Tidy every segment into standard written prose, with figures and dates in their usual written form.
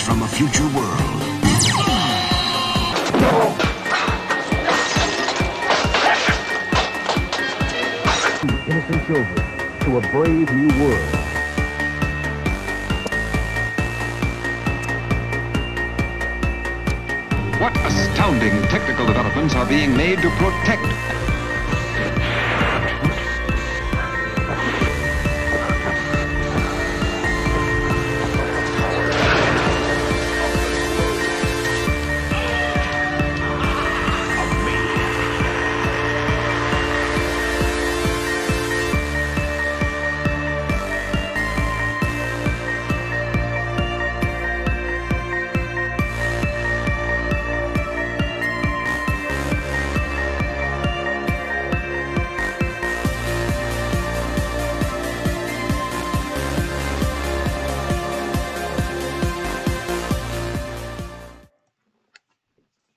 from a future world. Innocent children to a brave new world. What astounding technical developments are being made to protect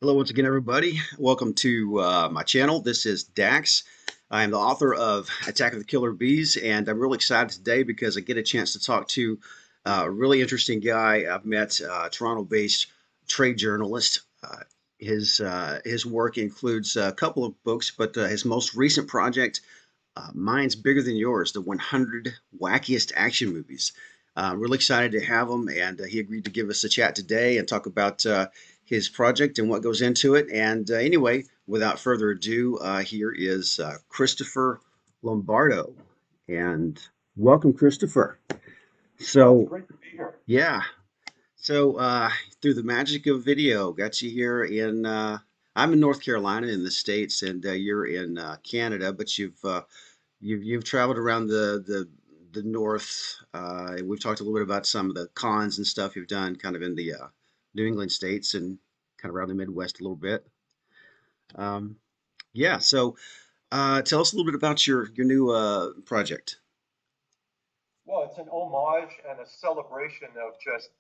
Hello once again, everybody. Welcome to my channel. This is Dax. I am the author of Attack of the Killer Bees, and I'm really excited today because I get a chance to talk to a really interesting guy I've met, Toronto-based trade journalist. His work includes a couple of books, but his most recent project, Mine's Bigger Than Yours, the 100 Wackiest Action Movies. Really excited to have him, and he agreed to give us a chat today and talk about his project and what goes into it. And anyway, without further ado, here is Christopher Lombardo. And welcome, Christopher. So, great to be here. yeah. So through the magic of video, got you here in, I'm in North Carolina in the States, and you're in Canada, but you've traveled around the North, and we've talked a little bit about some of the cons and stuff you've done kind of in the New England states and kind of around the Midwest a little bit. Yeah, so tell us a little bit about your new project. Well, it's an homage and a celebration of just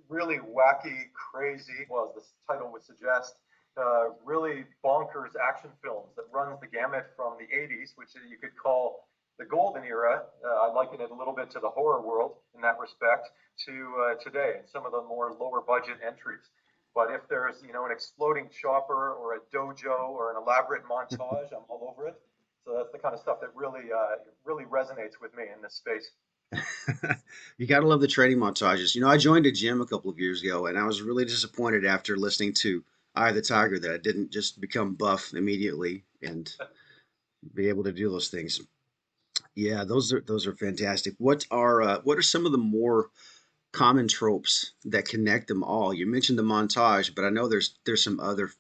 really wacky, crazy, well, as the title would suggest, really bonkers action films that runs the gamut from the 80s, which you could call the golden era. I liken it a little bit to the horror world in that respect, to today, and some of the more lower budget entries. But if there's, an exploding chopper or a dojo or an elaborate montage, I'm all over it. So that's the kind of stuff that really resonates with me in this space. You got to love the training montages. I joined a gym a couple of years ago, and I was really disappointed after listening to Eye of the Tiger that I didn't just become buff immediately and be able to do those things. Yeah, those are fantastic. What are some of the more common tropes that connect them all? You mentioned the montage, but I know there's some other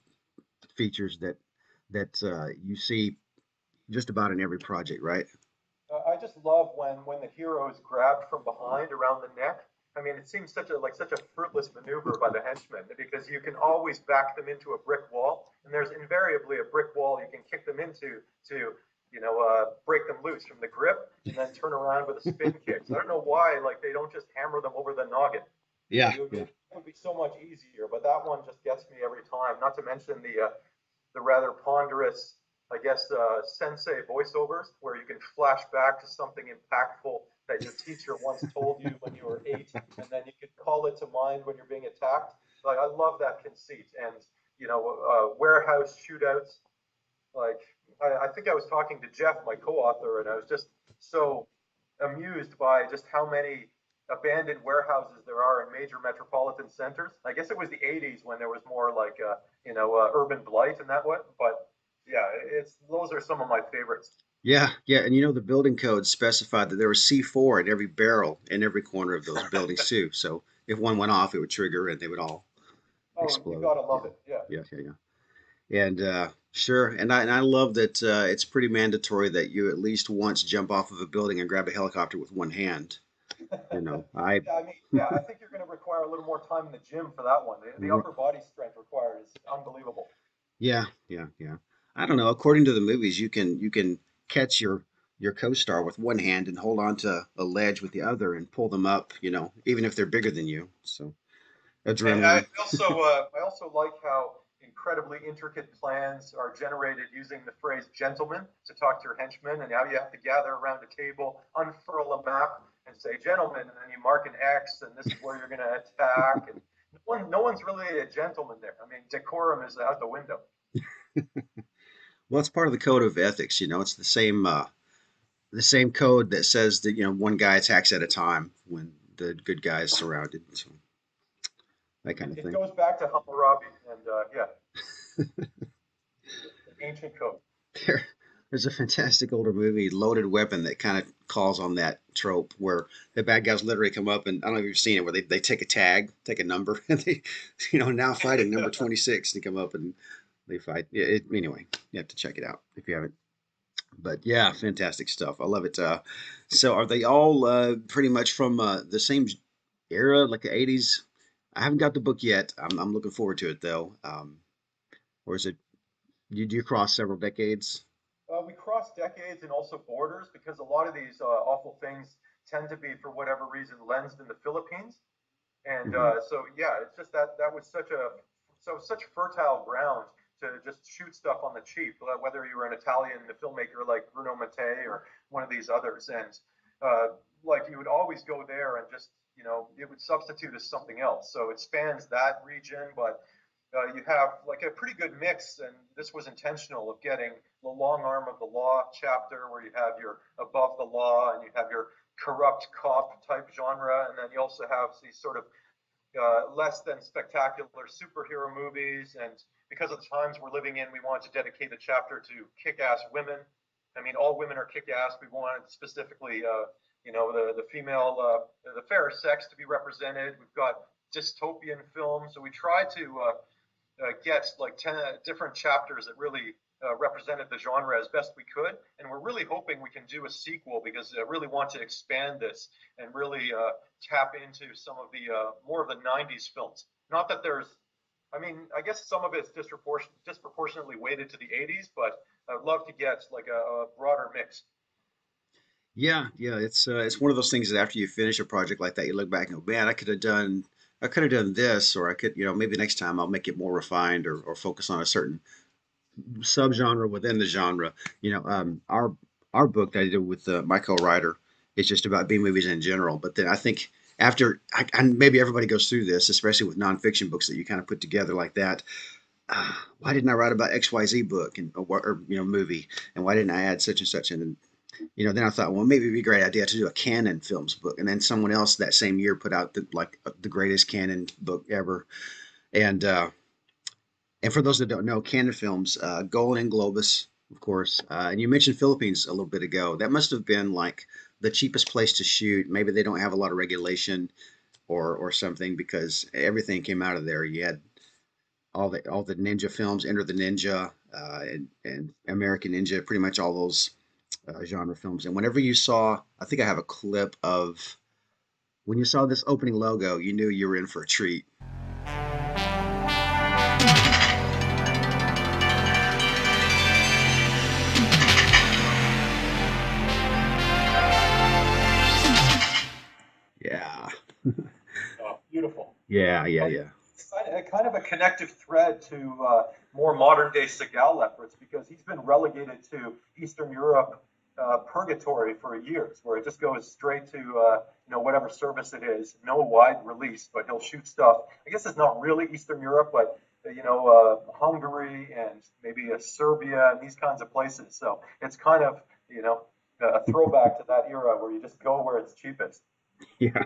features that you see just about in every project, right? I just love when the hero is grabbed from behind around the neck. I mean, it seems such a fruitless maneuver by the henchmen because you can always back them into a brick wall, and there's invariably a brick wall you can kick them into to break them loose from the grip and then turn around with a spin kick. So I don't know why they don't just hammer them over the noggin. Yeah, It would be so much easier, but that one just gets me every time. Not to mention the rather ponderous, I guess, sensei voiceovers, where you can flash back to something impactful that your teacher once told you when you were 8, and then you could call it to mind when you're being attacked. I love that conceit, and warehouse shootouts. I think I was talking to Jeff, my co-author, and I was just so amused by just how many abandoned warehouses there are in major metropolitan centers. I guess it was the 80s when there was more urban blight and that what, but yeah, those are some of my favorites. yeah, yeah. And the building code specified that there was C4 in every barrel in every corner of those buildings too. So if one went off, it would trigger and they would all You explode. gotta love it. Yeah. Yeah, yeah, yeah. And sure, and I love that it's pretty mandatory that you at least once jump off of a building and grab a helicopter with one hand. I I think you're going to require a little more time in the gym for that one. The upper body strength required is unbelievable. yeah, yeah, yeah. I don't know. According to the movies, you can catch your co-star with one hand and hold on to a ledge with the other and pull them up. Even if they're bigger than you. So And I adrenaline. also I also like how incredibly intricate plans are generated using the phrase "gentlemen" to talk to your henchmen, and how you have to gather around a table, unfurl a map, and say "gentlemen," and then you mark an X, and this is where you're going to attack. And no one's really a gentleman there. I mean, decorum is out the window. Well, it's part of the code of ethics. It's the same code that says that one guy attacks at a time when the good guy is surrounded. So that kind of It thing. goes back to Hammurabi, and yeah, ancient code. There, there's a fantastic older movie, Loaded Weapon, that kind of calls on that trope where the bad guys literally come up, and I don't know if you've seen it, where they take a tag, take a number, and they, now fighting number 26 to come up and they fight. Anyway, you have to check it out if you haven't. But yeah, fantastic stuff. I love it. So are they all pretty much from the same era, like the 80s? I haven't got the book yet. I'm looking forward to it though. Or is it, you do cross several decades? We cross decades and also borders because a lot of these awful things tend to be, for whatever reason, lensed in the Philippines. And Hmm. so, yeah, it's just that was such fertile ground to just shoot stuff on the cheap, whether you were an Italian filmmaker like Bruno Mattei or one of these others. And like you would always go there and just, it would substitute as something else. So it spans that region, but you have like a pretty good mix, and this was intentional, of getting the long arm of the law chapter where you have your above the law and you have your corrupt cop type genre, and then you also have these sort of less than spectacular superhero movies. And because of the times we're living in, we wanted to dedicate a chapter to kick-ass women. I mean, all women are kick-ass. We wanted specifically, the female, the fairer sex to be represented. We've got dystopian films, so we try to get like 10 different chapters that really represented the genre as best we could. And we're really hoping we can do a sequel because I really want to expand this and really tap into some of the more of the 90s films. Not that I mean, I guess some of it's disproportionately weighted to the 80s, but I'd love to get like a broader mix. Yeah. It's one of those things that after you finish a project like that, you look back and go, man, I could have done this, or I could, maybe next time I'll make it more refined, or focus on a certain subgenre within the genre. Our book that I did with my co-writer is just about B movies in general. But then I think after, and maybe everybody goes through this, especially with nonfiction books that you kind of put together like that. Why didn't I write about XYZ book and or movie, and why didn't I add such and such? And then I thought, well, maybe it'd be a great idea to do a canon films book. And then someone else that same year put out the greatest canon book ever. And and for those that don't know, canon films, Golan and Globus, of course. And you mentioned Philippines a little bit ago. That must have been like the cheapest place to shoot. Maybe they don't have a lot of regulation or something, because everything came out of there. You had all the ninja films, Enter the Ninja, and American Ninja, pretty much all those genre films. And whenever you saw, I think I have a clip of when you saw this opening logo, you knew you were in for a treat. Yeah. Oh, beautiful. Yeah. It's kind of a connective thread to more modern day Seagal efforts because he's been relegated to Eastern Europe purgatory for years, where it just goes straight to whatever service it is, no wide release, but he'll shoot stuff. I guess it's not really Eastern Europe, but Hungary and maybe Serbia and these kinds of places. So it's kind of a throwback to that era where you just go where it's cheapest. Yeah.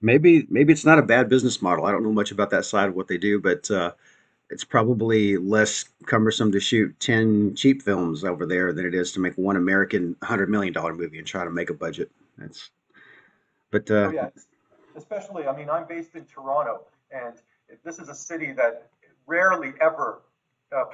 Maybe it's not a bad business model. I don't know much about that side of what they do, but it's probably less cumbersome to shoot 10 cheap films over there than it is to make one American $100 million movie and try to make a budget. That's but Oh yeah, especially, I mean, I'm based in Toronto, and this is a city that rarely ever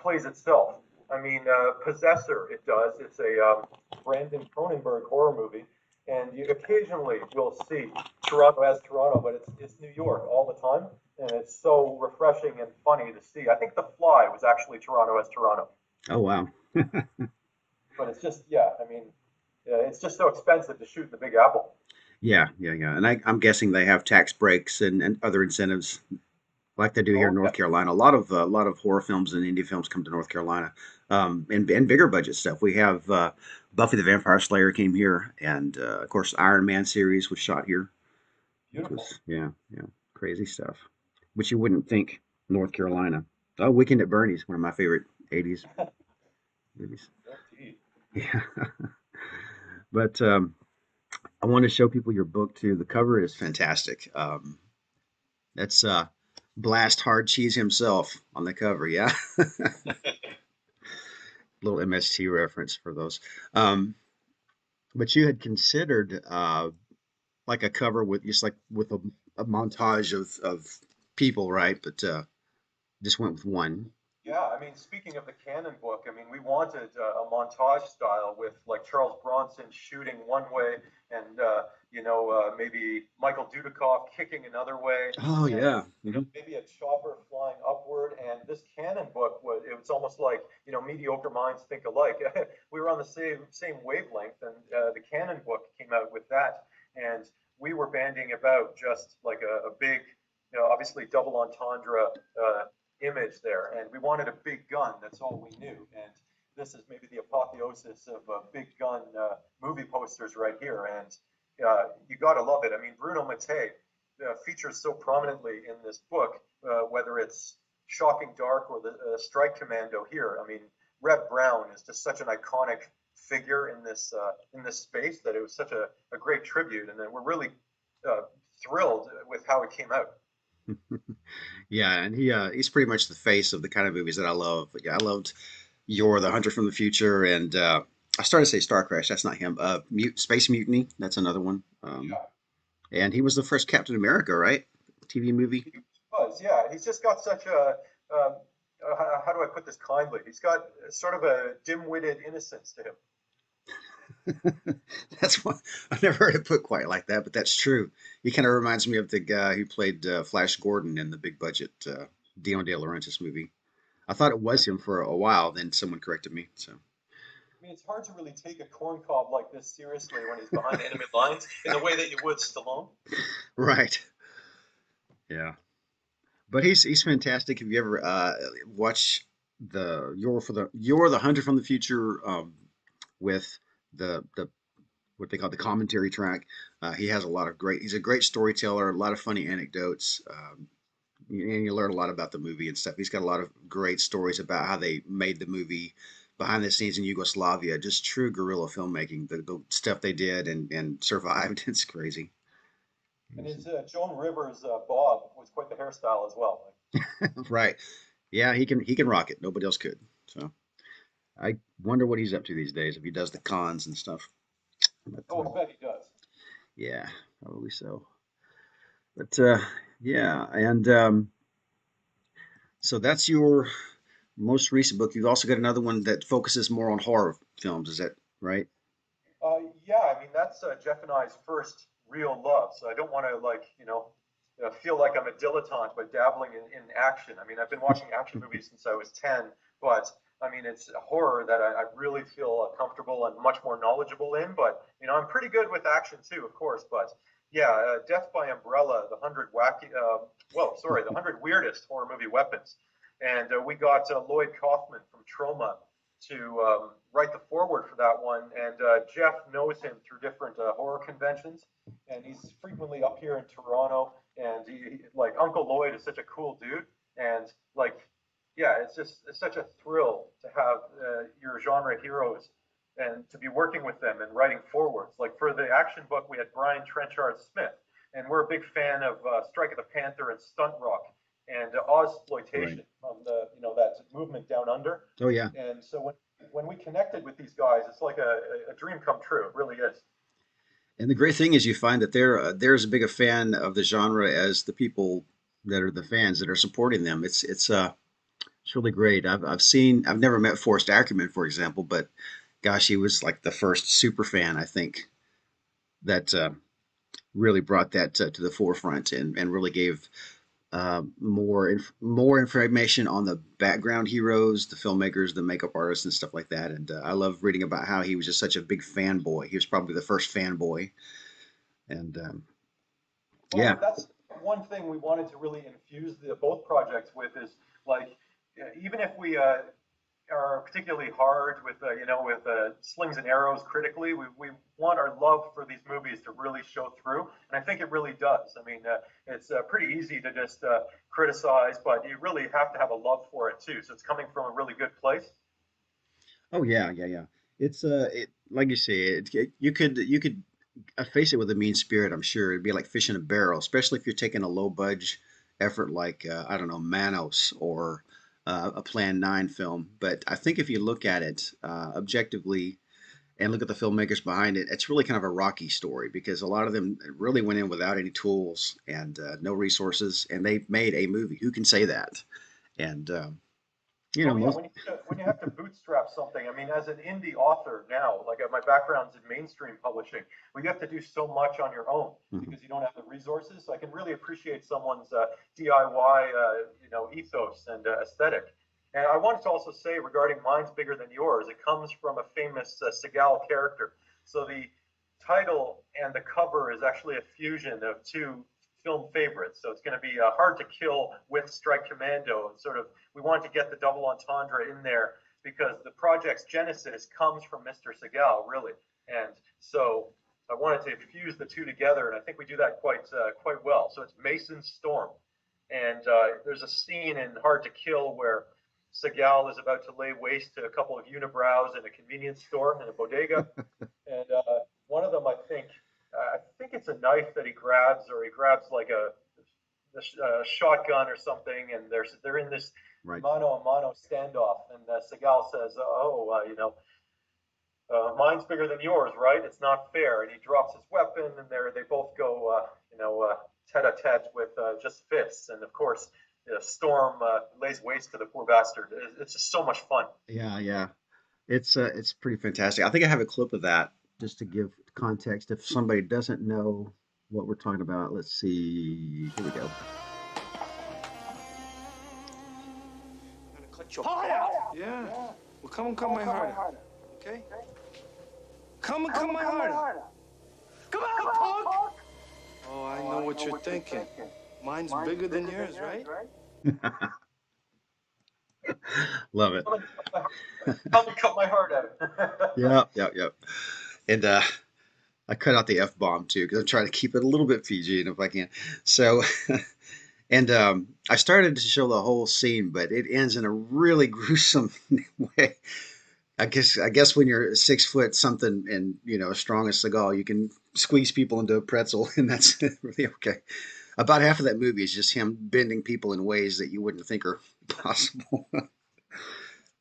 plays itself. I mean, Possessor, it does. It's a Brandon Cronenberg horror movie, and you occasionally will see Toronto as Toronto, but it's New York all the time, and it's so refreshing and funny to see. I think The Fly was actually Toronto as Toronto, oh wow. but it's just, yeah, I mean, it's just so expensive to shoot in the Big Apple. Yeah. And I'm guessing they have tax breaks and other incentives like they do here in Oh yeah. North Carolina. A lot of horror films and indie films come to North Carolina, and bigger budget stuff. We have Buffy the Vampire Slayer came here, and of course Iron Man series was shot here, which Beautiful. was yeah, crazy stuff. which you wouldn't think North Carolina. Oh, Weekend at Bernie's, one of my favorite 80s movies. Indeed. Yeah. But I want to show people your book too. The cover is fantastic. That's Blast Hard Cheese himself on the cover. Yeah. Little MST reference for those. Um, but you had considered like a cover with just like with a montage of people, right? But just went with one. Yeah, I mean, speaking of the Canon book, I mean, we wanted a montage style with like Charles Bronson shooting one way and, maybe Michael Dudikoff kicking another way Oh and, yeah. Hmm. maybe a chopper flying upward. And this Canon book it was almost like, mediocre minds think alike. We were on the same wavelength, and the Canon book came out with that. And we were bandying about just like a big, obviously double entendre image there, and we wanted a big gun. That's all we knew, and this is maybe the apotheosis of big gun movie posters right here. And you got to love it. I mean, Bruno Mattei features so prominently in this book, whether it's Shocking Dark or the Strike Commando here. I mean, Reb Brown is just such an iconic figure in this space that it was such a great tribute, and then we're really uh, thrilled with how it came out. Yeah, and he's pretty much the face of the kind of movies that I love. Yeah, I loved You're the Hunter from the Future, and I started to say Star Crash. That's not him. Space Mutiny. That's another one. Yeah. And he was the first Captain America, right? TV movie. He was, yeah. He's just got such um, how do I put this kindly? He's got sort of a dim-witted innocence to him. That's one I've never heard it put quite like that, but that's true. He kind of reminds me of the guy who played Flash Gordon in the big budget Dion De Laurentiis movie. I thought it was him for a while, then someone corrected me. So I mean, it's hard to really take a corncob like this seriously when he's behind enemy lines in the way that you would Stallone. right, yeah. But he's fantastic. Have you ever watched the You're the Hunter from the Future with the what they call the commentary track? He has a lot of great. He's a great storyteller. A lot of funny anecdotes. And you learn a lot about the movie and stuff. He's got a lot of great stories about how they made the movie behind the scenes in Yugoslavia. Just true guerrilla filmmaking. The stuff they did and survived. It's crazy. And his Joan Rivers Bob was quite the hairstyle as well. Right. Yeah, he can rock it. Nobody else could. So I wonder what he's up to these days if he does the cons and stuff. But Oh, I bet he does. yeah, probably so. But yeah, and so that's your most recent book. You've also got another one that focuses more on horror films. Is that right? Yeah, I mean that's Jeff and I's first real love. So I don't want to feel like I'm a dilettante by dabbling in action. I mean I've been watching action movies since I was 10, but I mean it's a horror that I really feel comfortable and much more knowledgeable in. But I'm pretty good with action too, of course. But yeah, Death by Umbrella, the hundred weirdest horror movie weapons, and we got Lloyd Kaufman from Troma to write the foreword for that one. And Jeff knows him through different horror conventions, and he's frequently up here in Toronto. And like Uncle Lloyd is such a cool dude, and like, yeah, it's such a thrill to have your genre heroes and to be working with them and writing forwards. Like for the action book, we had Brian Trenchard Smith, and we're a big fan of Strike of the Panther and Stunt Rock and Right. Ozploitation from the that movement down under. Oh yeah. And so when we connected with these guys, it's like a dream come true. It really is. And the great thing is you find that they're as big a fan of the genre as the people that are the fans that are supporting them. It's really great. I've never met Forrest Ackerman, for example, but gosh, he was like the first super fan, I think, that really brought that to the forefront and really gave more information on the background heroes, the filmmakers, the makeup artists, and stuff like that. And I love reading about how he was just such a big fanboy. He was probably the first fanboy, and Well, yeah, and that's one thing we wanted to really infuse the both projects with is like even if we are particularly hard with with slings and arrows critically. We want our love for these movies to really show through, and I think it really does. I mean, it's pretty easy to just criticize, but you really have to have a love for it too. So it's coming from a really good place. Oh yeah, yeah, yeah. It's like you say, you could face it with a mean spirit. I'm sure it'd be like fish in a barrel, especially if you're taking a low budge effort like I don't know, Manos or a Plan 9 film. But I think if you look at it objectively and look at the filmmakers behind it, it's really kind of a rocky story because a lot of them really went in without any tools and no resources, and they made a movie. Who can say that? And Oh yeah, most. when you have to bootstrap something. I mean, as an indie author now, like my background's in mainstream publishing, well, you have to do so much on your own Mhm. because you don't have the resources. So I can really appreciate someone's DIY, ethos and aesthetic. And I wanted to also say regarding Mine's Bigger Than Yours, it comes from a famous Seagal character. So the title and the cover is actually a fusion of two film favorites. So it's going to be Hard to Kill with Strike Commando, and sort of we wanted to get the double entendre in there because the project's genesis comes from Mr. Seagal, really, and so I wanted to fuse the two together, and I think we do that quite well. So it's Mason's Storm, and there's a scene in Hard to Kill where Seagal is about to lay waste to a couple of unibrows in a convenience store in a bodega, and one of them, I think it's a knife that he grabs, or he grabs like a shotgun or something, and they're in this Right. mano a mano standoff, and Seagal says, mine's bigger than yours, right? It's not fair, and he drops his weapon, and they both go, tete-a-tete with just fists, and of course. Storm lays waste to the poor bastard. It's just so much fun. Yeah, yeah. It's pretty fantastic. I think I have a clip of that just to give context if somebody doesn't know what we're talking about. Let's see. Here we go. I'm gonna cut your heart out. Yeah. Well, come and cut my heart out. Okay? Come and cut my heart out. Come on, punk! Oh, I know what you're thinking. Mine's bigger than yours, right? Love it. Come and cut my heart out. Yep, yep, yep. And I cut out the F bomb too because I'm trying to keep it a little bit PG if I can. So, and I started to show the whole scene, but it ends in a really gruesome way. I guess when you're 6 foot something and as strong as Seagal, you can squeeze people into a pretzel, and that's really okay. About half of that movie is just him bending people in ways that you wouldn't think are possible.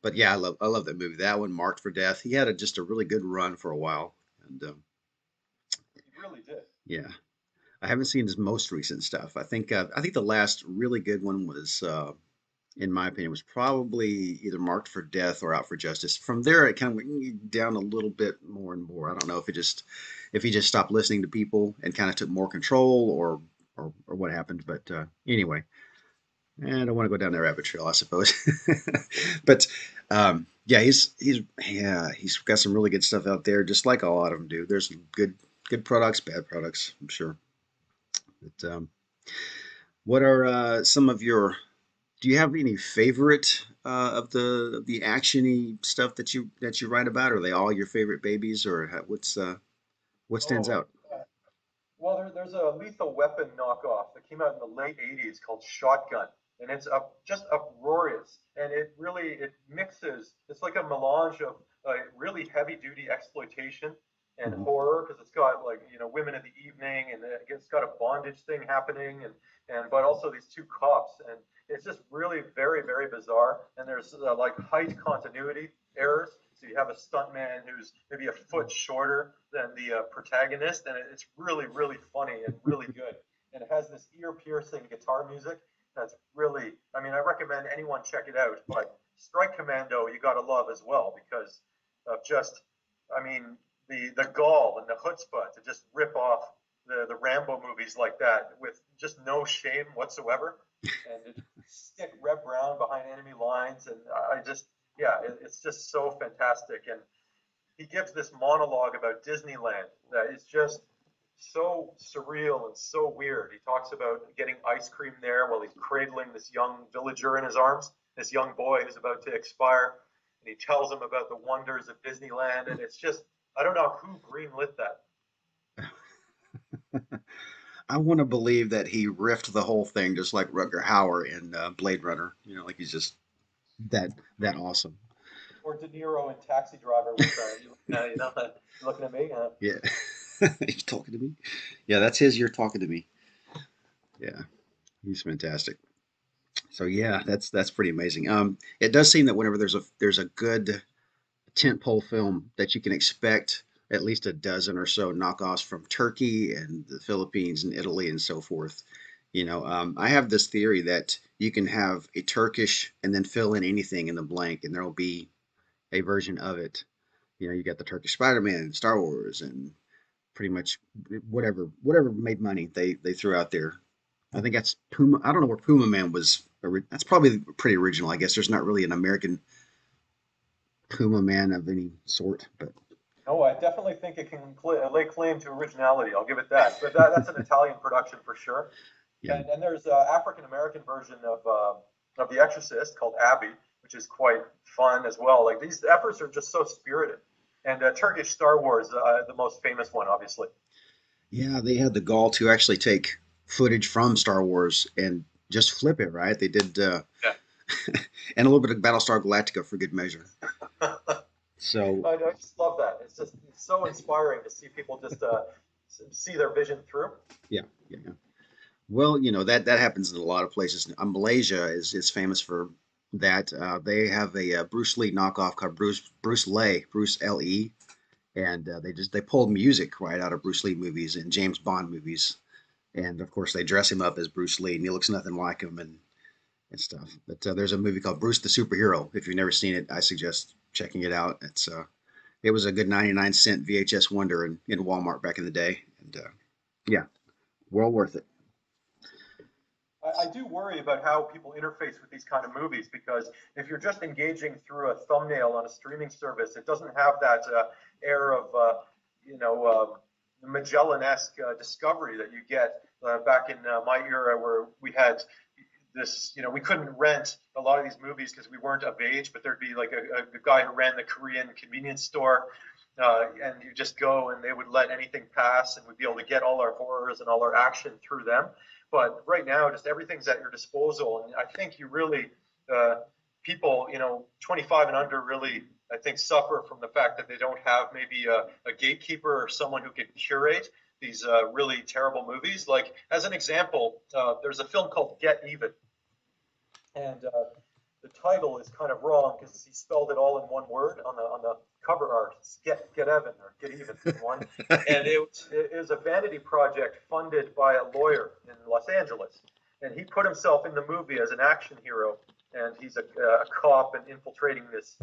But yeah, I love that movie. That one, Marked for Death. He had just a really good run for a while, and He really did. yeah, I haven't seen his most recent stuff. I think the last really good one was, in my opinion, was probably either Marked for Death or Out for Justice. From there, it kind of went down a little bit more and more. I don't know if he just stopped listening to people and kind of took more control, or what happened. But anyway, I don't want to go down that rabbit trail, I suppose. But yeah, he's got some really good stuff out there, just like a lot of them do. There's good products, bad products, I'm sure. But what are some of your? Do you have any favorite of the actiony stuff that you write about? Are they all your favorite babies, or what stands Oh, out? well, there's a Lethal Weapon knockoff that came out in the late '80s called Shotgun, and it's just uproarious, and it mixes. It's like a melange of really heavy duty exploitation and Hmm. horror because it's got like women in the evening, and it's got a bondage thing happening, and but also these two cops, and it's just really very very bizarre, and there's like height continuity errors. So you have a stuntman who's maybe a foot shorter than the protagonist, and it's really, really funny and really good. And it has this ear-piercing guitar music that's really, I mean, I recommend anyone check it out. But Strike Commando, you gotta love as well because of just, I mean, the gall and the chutzpah to just rip off the Rambo movies like that with just no shame whatsoever, and to stick Red Brown behind enemy lines, and I just yeah, it's just so fantastic. And he gives this monologue about Disneyland that is just so surreal and so weird. He talks about getting ice cream there while he's cradling this young villager in his arms, this young boy who's about to expire. And he tells them about the wonders of Disneyland, and it's just, I don't know who greenlit that. I want to believe that he riffed the whole thing just like Rutger Hauer in Blade Runner. Like he's just that awesome. Or De Niro in Taxi Driver with, you looking at me? Yeah. He's talking to me. Yeah, that's his. You're talking to me. Yeah, he's fantastic. So yeah, that's pretty amazing. It does seem that whenever there's a good tentpole film that you can expect at least a dozen or so knockoffs from Turkey and the Philippines and Italy and so forth. I have this theory that you can have a Turkish and then fill in anything in the blank, and there'll be a version of it. You got the Turkish Spider-Man, Star Wars, and pretty much whatever made money they threw out there. I think that's Puma. I don't know where Puma Man was. That's probably pretty original. I guess there's not really an American Puma Man of any sort, but No, I definitely think it can lay claim to originality. I'll give it that. But that's an Italian production for sure. yeah, And there's an African American version of The Exorcist called Abby, which is quite fun as well. Like these efforts are just so spirited. And Turkish Star Wars, the most famous one, obviously. yeah. They had the gall to actually take footage from Star Wars and just flip it, right? They did, Yeah. and a little bit of Battlestar Galactica for good measure. So I just love that. It's so inspiring to see people just see their vision through. yeah, yeah, yeah. Well, that happens in a lot of places. Malaysia is famous for that. They have a Bruce Lee knockoff called Bruce Lee, and they pulled music right out of Bruce Lee movies and James Bond movies, and of course they dress him up as Bruce Lee, and he looks nothing like him and stuff. But there's a movie called Bruce the Superhero. If you've never seen it, I suggest checking it out. It was a good 99-cent VHS wonder in Walmart back in the day, and yeah, well worth it. I do worry about how people interface with these kind of movies because if you're just engaging through a thumbnail on a streaming service, it doesn't have that air of, Magellan-esque discovery that you get back in my era where we had this, we couldn't rent a lot of these movies because we weren't of age, but there'd be like a guy who ran the Korean convenience store. And you just go and they would let anything pass and we'd be able to get all our horrors and all our action through them. But right now, just everything's at your disposal. And I think you really, people, 25 and under really, I think, suffer from the fact that they don't have maybe a gatekeeper or someone who can curate these really terrible movies. Like, as an example, there's a film called Get Even. And the title is kind of wrong because he spelled it all in one word on the cover art. It's get even or get even one. And it is a vanity project funded by a lawyer in Los Angeles. And he put himself in the movie as an action hero. And he's a cop and infiltrating this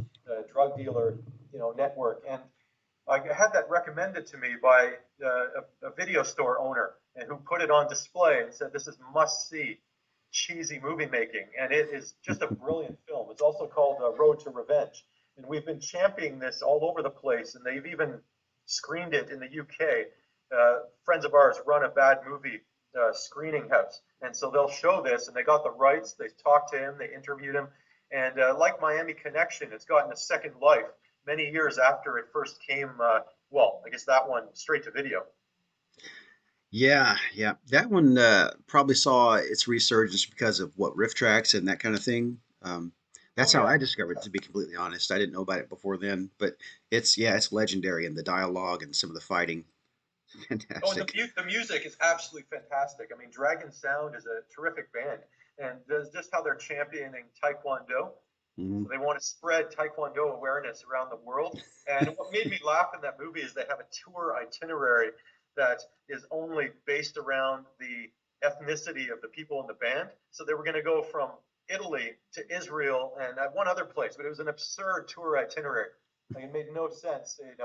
drug dealer, network. And I had that recommended to me by a video store owner and who put it on display and said, this is must see cheesy movie making, and it is just a brilliant film. It's also called Road to Revenge, and we've been championing this all over the place, and they've even screened it in the UK. Friends of ours run a bad movie screening house, and so they'll show this, and they got the rights. They talked to him, they interviewed him, and like Miami Connection, it's gotten a second life many years after it first came. I guess that one straight to video. Yeah, yeah. That one probably saw its resurgence because of what riff tracks and that kind of thing. That's how I discovered it, to be completely honest. I didn't know about it before then, but it's legendary, and the dialogue and some of the fighting, fantastic. Oh, and the music is absolutely fantastic. I mean, Dragon Sound is a terrific band, and there's just how they're championing Taekwondo. Mm-hmm. So they want to spread Taekwondo awareness around the world. And what made me laugh in that movie is they have a tour itinerary that is only based around the ethnicity of the people in the band. So they were going to go from Italy to Israel and one other place, but it was an absurd tour itinerary. Like, it made no sense. It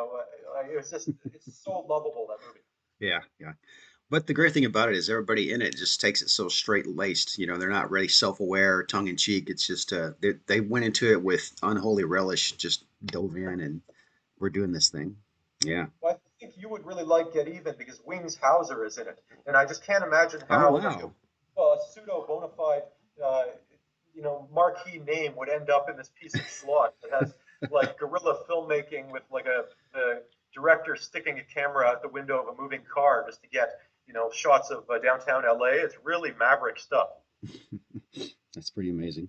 was it's so lovable, that movie. Yeah, yeah. But the great thing about it is everybody in it just takes it so straight-laced. They're not really self-aware, tongue-in-cheek. It's just they went into it with unholy relish, just dove in, and we're doing this thing. Yeah. Well, I think you would really like Get Even because Wings Hauser is in it, and I just can't imagine how a pseudo bona fide, marquee name would end up in this piece of slot that has like guerrilla filmmaking with like the director sticking a camera out the window of a moving car just to get, you know, shots of downtown LA. It's really maverick stuff. That's pretty amazing.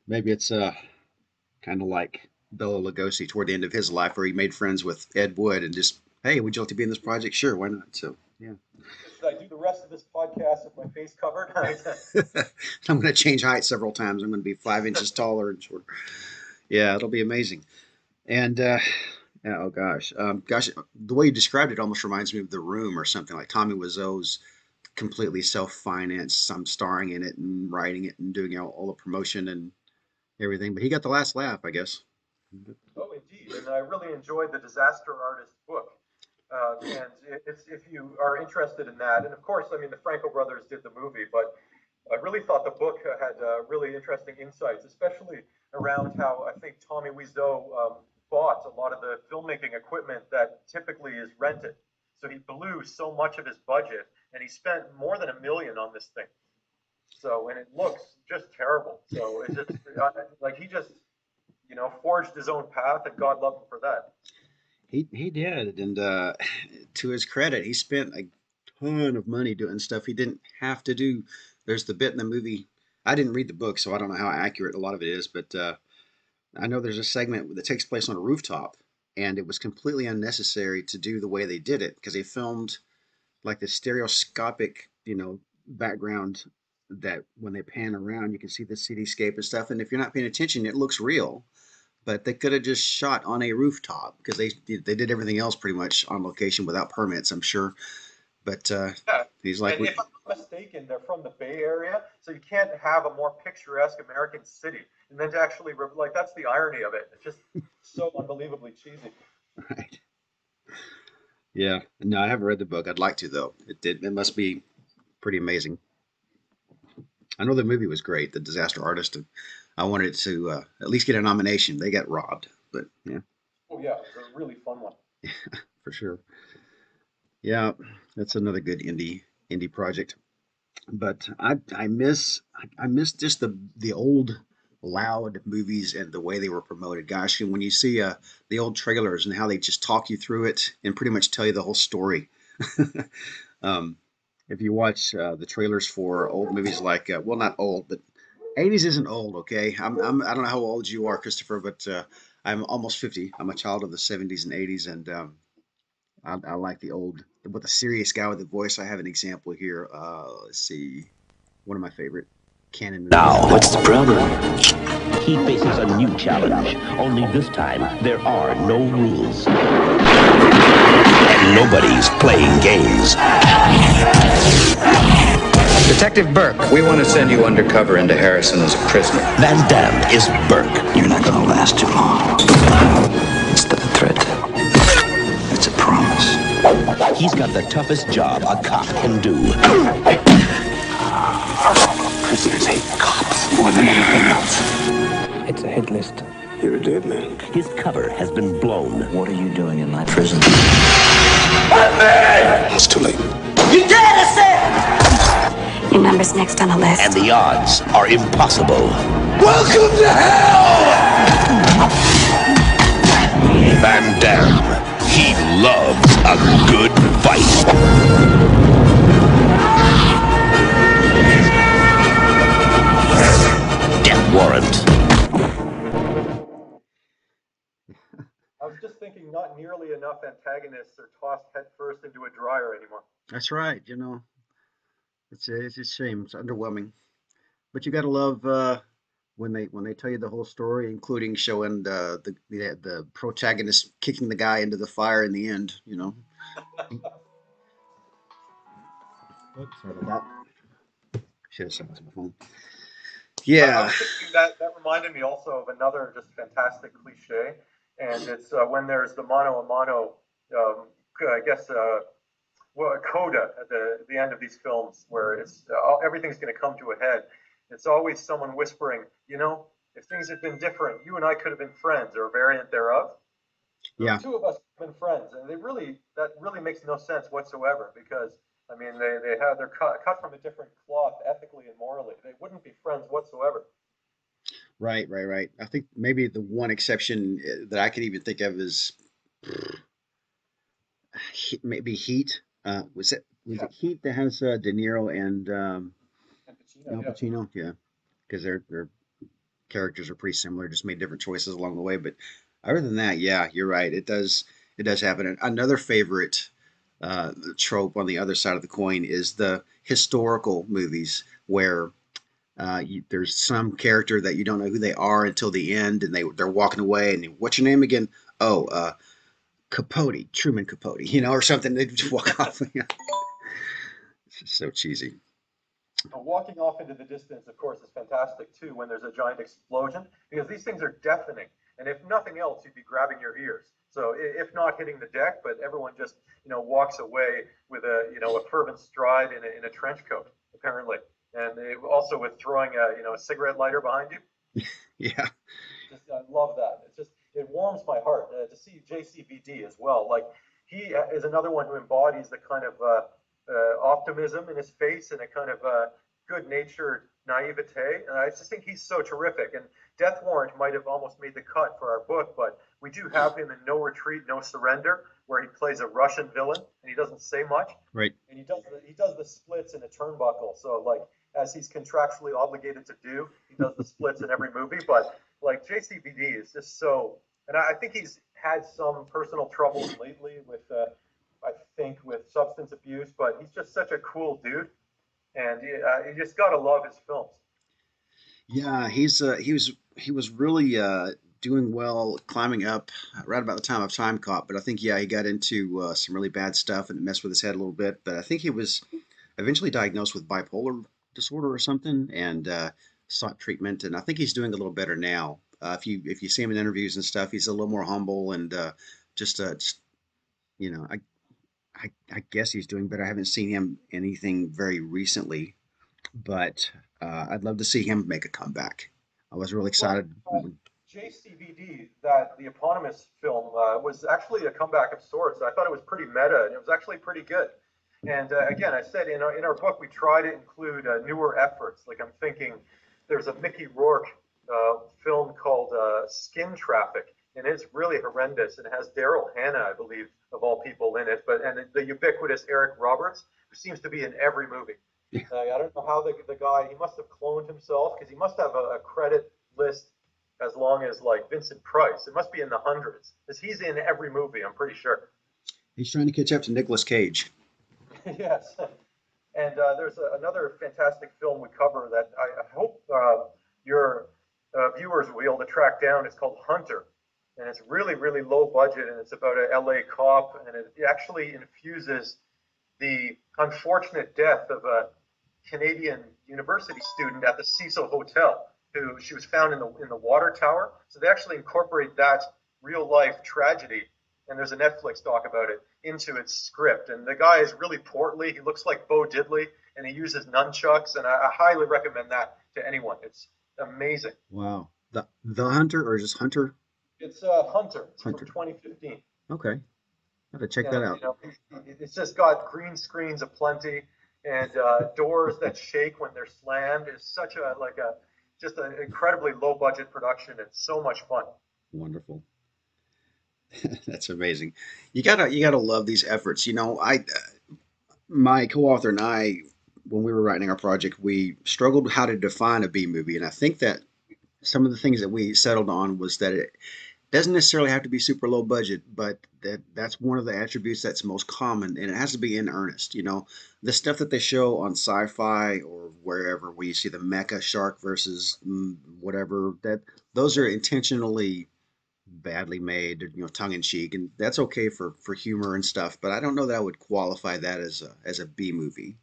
Maybe it's kind of like Bela Lugosi toward the end of his life, where he made friends with Ed Wood and just, hey, would you like to be in this project? Sure, why not? So, yeah. Should I do the rest of this podcast with my face covered? I'm going to change height several times. I'm going to be 5 inches taller and shorter. Yeah, it'll be amazing. And yeah, oh gosh, the way you described it almost reminds me of The Room or something like Tommy Wiseau's completely self-financed. I'm starring in it and writing it and doing all the promotion and everything. But he got the last laugh, I guess. Oh, indeed. And I really enjoyed the Disaster Artist book. And if you are interested in that, and of course, I mean, the Franco brothers did the movie, but I really thought the book had really interesting insights, especially around how I think Tommy Wiseau bought a lot of the filmmaking equipment that typically is rented. So he blew so much of his budget, and he spent more than $1 million on this thing. So, and it looks just terrible. So it's just like he just, you know, forged his own path, and God love him for that. He did, and to his credit, he spent a ton of money doing stuff he didn't have to do. There's the bit in the movie. I didn't read the book, so I don't know how accurate a lot of it is, but I know there's a segment that takes place on a rooftop, and it was completely unnecessary to do the way they did it because they filmed like the stereoscopic, you know, background that when they pan around, you can see the cityscape and stuff. And if you're not paying attention, it looks real. But they could have just shot on a rooftop because they did everything else pretty much on location without permits, I'm sure. But Yeah. he's like, And if I'm not mistaken, they're from the Bay Area, so you can't have a more picturesque American city. And then to actually, like, that's the irony of it. It's just so unbelievably cheesy. right. Yeah. No, I haven't read the book. I'd like to, though. It must be pretty amazing. I know the movie was great, The Disaster Artist. And I wanted it to at least get a nomination. They got robbed, but yeah, Oh, yeah, it's a really fun one. for sure. Yeah, that's another good indie project. But I miss just the old loud movies and the way they were promoted. Gosh, and when you see the old trailers and how they just talk you through it and pretty much tell you the whole story. um, if you watch the trailers for old movies like well, not old, but 80s isn't old, okay? I don't know how old you are, Christopher, but I'm almost 50. I'm a child of the 70s and 80s, and I like the old with the serious guy with the voice. I have an example here. Let's see, one of my favorite canon movies. Now, what's the problem? He faces a new challenge. Only this time, there are no rules. And nobody's playing games. Detective Burke, we want to send you undercover into Harrison as a prisoner. Van Damme is Burke. You're not gonna last too long. It's not a threat. It's a promise. He's got the toughest job a cop can do. Prisoners hate cops more than anything else. It's a hit list. You're a dead man. His cover has been blown. What are you doing in my prison? It's too late. Your number's next on the list. And the odds are impossible. Welcome to hell! Van Damme. He loves a good fight. Death Warrant. I was just thinking not nearly enough antagonists are tossed headfirst into a dryer anymore. That's right. You know, it's a shame. It's underwhelming, but you got to love when they tell you the whole story, including showing the protagonist kicking the guy into the fire in the end. You know. Oops, sorry about that. Should have said this on my phone. I Yeah. was thinking that reminded me also of another just fantastic cliche, and it's when there's the mano a mano, I guess, well, a coda at the end of these films where it's everything's going to come to a head. It's always someone whispering, you know, if things had been different, you and I could have been friends or a variant thereof. Yeah. The two of us have been friends, and that really makes no sense whatsoever because I mean they're cut from a different cloth ethically and morally. They wouldn't be friends whatsoever. Right, right, right. I think maybe the one exception that I could even think of is maybe Heat. Was Yeah, it Heat that has De Niro and and Pacino. Al Yeah. Pacino? Yeah, because their characters are pretty similar, just made different choices along the way. But other than that, yeah, you're right. It does happen. And another favorite trope on the other side of the coin is the historical movies where there's some character that you don't know who they are until the end, and they're walking away, and what's your name again? Oh, Capote, Truman Capote, or something. They just walk off. It's just so cheesy. But walking off into the distance, of course, is fantastic too when there's a giant explosion because these things are deafening. And if nothing else, you'd be grabbing your ears. So if not hitting the deck, but everyone just walks away with a fervent stride in a trench coat apparently, and also with throwing a cigarette lighter behind you. Yeah, Just I love that. It's just it warms my heart to see JCVD as well. Like he is another one who embodies the kind of optimism in his face and a kind of good-natured naivete. And I just think he's so terrific. And Death Warrant might have almost made the cut for our book, but we do have him in No Retreat, No Surrender, where he plays a Russian villain and he doesn't say much. right. And he does the splits in a turnbuckle. So like as he's contractually obligated to do, he does the splits in every movie. But like JCVD is just so, and I think he's had some personal troubles lately with, I think, with substance abuse. But he's just such a cool dude, and you just gotta love his films. Yeah, he was really doing well, climbing up right about the time of Time Cop. But I think he got into some really bad stuff and it messed with his head a little bit. But I think he was eventually diagnosed with bipolar disorder or something and sought treatment. And I think he's doing a little better now. If you see him in interviews and stuff, he's a little more humble and just you know, I guess he's doing better. I haven't seen him anything very recently, but I'd love to see him make a comeback. I was really Well, excited. JCVD, that the eponymous film, was actually a comeback of sorts. I thought it was pretty meta, and it was actually pretty good. And again, I said in our book we try to include newer efforts. Like I'm thinking, there's a Mickey Rourke film called Skin Traffic, and it's really horrendous. And it has Daryl Hannah, I believe, of all people in it, but the ubiquitous Eric Roberts, who seems to be in every movie. I don't know how the guy, he must have cloned himself because he must have a credit list as long as like Vincent Price. It must be in the hundreds because he's in every movie, I'm pretty sure. He's trying to catch up to Nicolas Cage. Yes. And there's another fantastic film we cover that I hope your viewers will be able to track down. It's called Hunter. And it's really, really low budget, and it's about a LA cop, and it actually infuses the unfortunate death of a Canadian university student at the Cecil Hotel, who she was found in the water tower. So they actually incorporate that real life tragedy, and there's a Netflix doc about it into its script. And the guy is really portly. He looks like Bo Diddley, and he uses nunchucks. And I highly recommend that to anyone. It's amazing. Wow. The Hunter or just Hunter? It's Hunter. It's from Hunter. 2015. Okay. I have to check that And out. it's just got green screens aplenty and doors that shake when they're slammed. It's such a just an incredibly low budget production. It's so much fun. Wonderful. That's amazing. You gotta love these efforts. I my co-author and I, when we were writing our project, we struggled how to define a B movie, and I think that some of the things that we settled on was that it doesn't necessarily have to be super low budget, but that's one of the attributes that's most common, and it has to be in earnest. The stuff that they show on sci-fi or wherever, where you see the mecha shark versus whatever, that those are intentionally badly made, tongue in cheek, and that's okay for humor and stuff. But I don't know that I would qualify that as a B movie.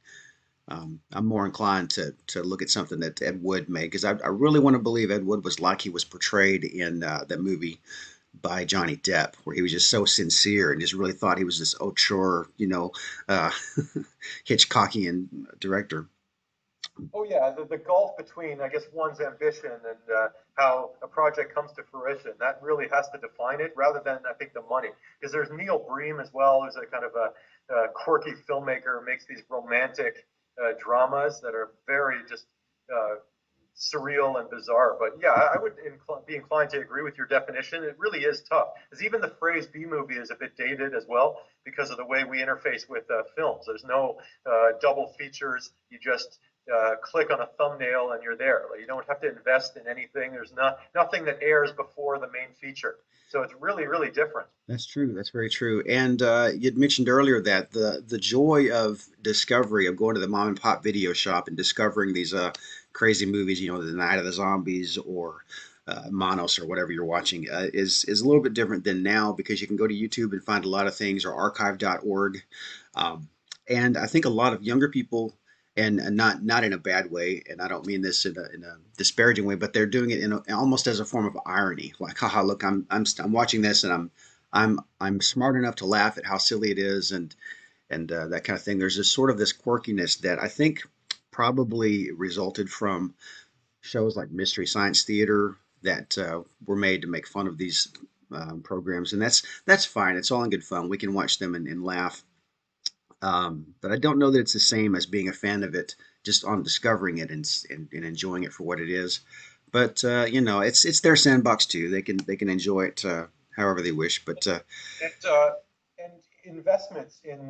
I'm more inclined to look at something that Ed Wood made because I really want to believe Ed Wood was like he was portrayed in that movie by Johnny Depp, where he was just so sincere and just really thought he was this auteur, uh, Hitchcockian director. Oh yeah, the gulf between I guess one's ambition and how a project comes to fruition, that really has to define it rather than I think the money. Because there's Neil Breen as well, who's a kind of a quirky filmmaker who makes these romantic dramas that are very just uh, surreal and bizarre. But yeah, I would be inclined to agree with your definition. It really is tough, because even the phrase B movie is a bit dated as well because of the way we interface with films. There's no double features. You just click on a thumbnail and you're there. Like, you don't have to invest in anything. There's nothing that airs before the main feature. So it's really, really different. That's true. That's very true. And you'd mentioned earlier that the joy of discovery, of going to the mom and pop video shop and discovering these crazy movies, you know, The Night of the Zombies or Monos or whatever you're watching, is a little bit different than now, because you can go to YouTube and find a lot of things, or archive.org. And I think a lot of younger people, and not in a bad way, and I don't mean this in a disparaging way, but they're doing it almost as a form of irony. Like, haha, look, I'm watching this, and I'm smart enough to laugh at how silly it is, and that kind of thing. There's this sort of this quirkiness that I think probably resulted from shows like Mystery Science Theater that were made to make fun of these programs, and that's fine. It's all in good fun. We can watch them and laugh. But I don't know that it's the same as being a fan of it just on discovering it and enjoying it for what it is. But you know, it's their sandbox too. They can enjoy it however they wish. But and investments in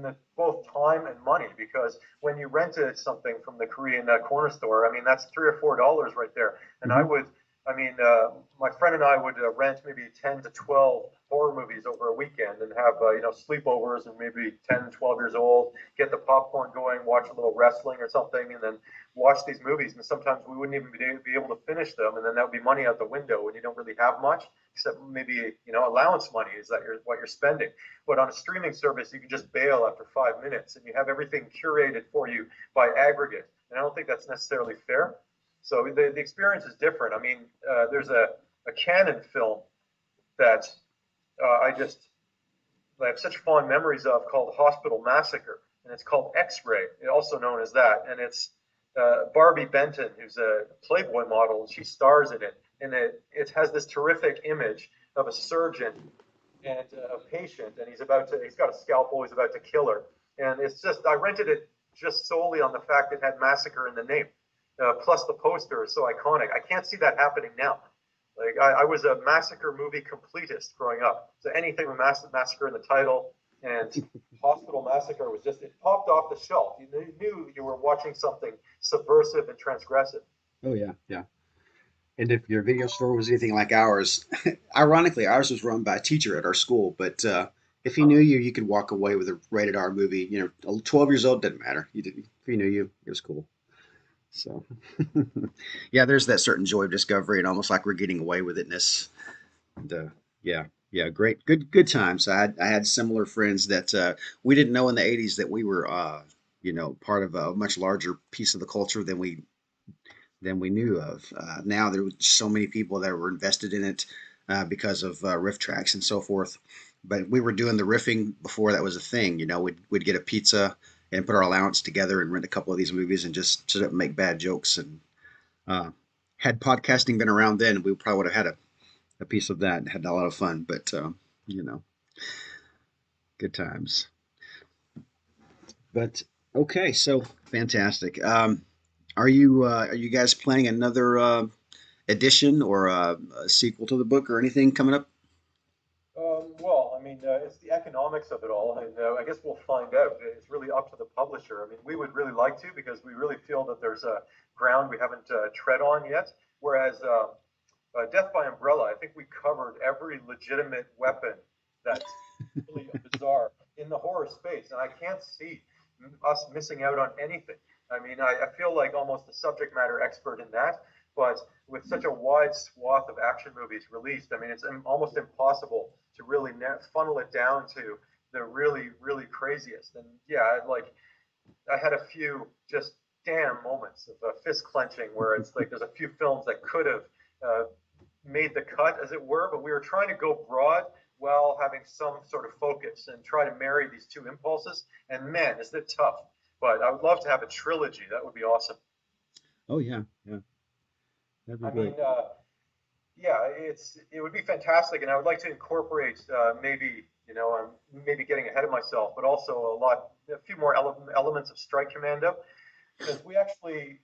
the both time and money, because when you rented something from the Korean corner store, I mean, that's $3 or $4 right there. And my friend and I would rent maybe 10 to 12 horror movies over a weekend and have sleepovers, and maybe 10, 12 years old, get the popcorn going, watch a little wrestling or something, and then watch these movies. And sometimes we wouldn't even be able to finish them, and then that would be money out the window when you don't really have much, except maybe allowance money is that what you're spending. But on a streaming service, you can just bail after 5 minutes, and you have everything curated for you by aggregate. And I don't think that's necessarily fair. So the experience is different. I mean, there's a Canon film that I have such fond memories of, called Hospital Massacre, and it's called X-Ray, also known as that. And it's Barbie Benton, who's a Playboy model, and she stars in it. And it has this terrific image of a surgeon and a patient, and he's got a scalpel, he's about to kill her. And I rented it just solely on the fact it had massacre in the name. Plus the poster is so iconic. I can't see that happening now. Like, I was a massacre movie completist growing up. So anything with massacre in the title, and Hospital Massacre was it popped off the shelf. You knew you were watching something subversive and transgressive. oh yeah, yeah. And if your video store was anything like ours, ironically, ours was run by a teacher at our school. But if he knew you, you could walk away with a rated R movie. 12 years old, didn't matter. If he knew you, it was cool. So, yeah, there's that certain joy of discovery, and almost like we're getting away with itness. And, yeah, great, good times. I had similar friends that we didn't know in the '80s that we were, part of a much larger piece of the culture than we knew of. Now there were so many people that were invested in it because of riff tracks and so forth. But we were doing the riffing before that was a thing. We'd get a pizza and put our allowance together and rent a couple of these movies and just sit up and make bad jokes. And had podcasting been around then, we probably would have had a piece of that and had a lot of fun. But good times. But okay, so fantastic. Are you guys planning another edition or a sequel to the book or anything coming up? Well, I mean, it's the economics of it all, and I guess we'll find out. It's really up to the publisher. I mean, we would really like to, because we really feel that there's a ground we haven't tread on yet. Whereas Death by Umbrella, I think we covered every legitimate weapon that's really bizarre in the horror space, and I can't see us missing out on anything. I mean, I feel like almost a subject matter expert in that, but with such a wide swath of action movies released, I mean, it's almost impossible to really funnel it down to the really, really craziest. And yeah, I had a few just damn moments of fist clenching where it's like there's a few films that could have made the cut, as it were, but we were trying to go broad while having some sort of focus and try to marry these two impulses. And man, is it tough. But I would love to have a trilogy. That would be awesome. Oh yeah, yeah. That'd be great. Yeah, it would be fantastic, and I would like to incorporate maybe getting ahead of myself, but also a few more elements of Strike Commando, because we actually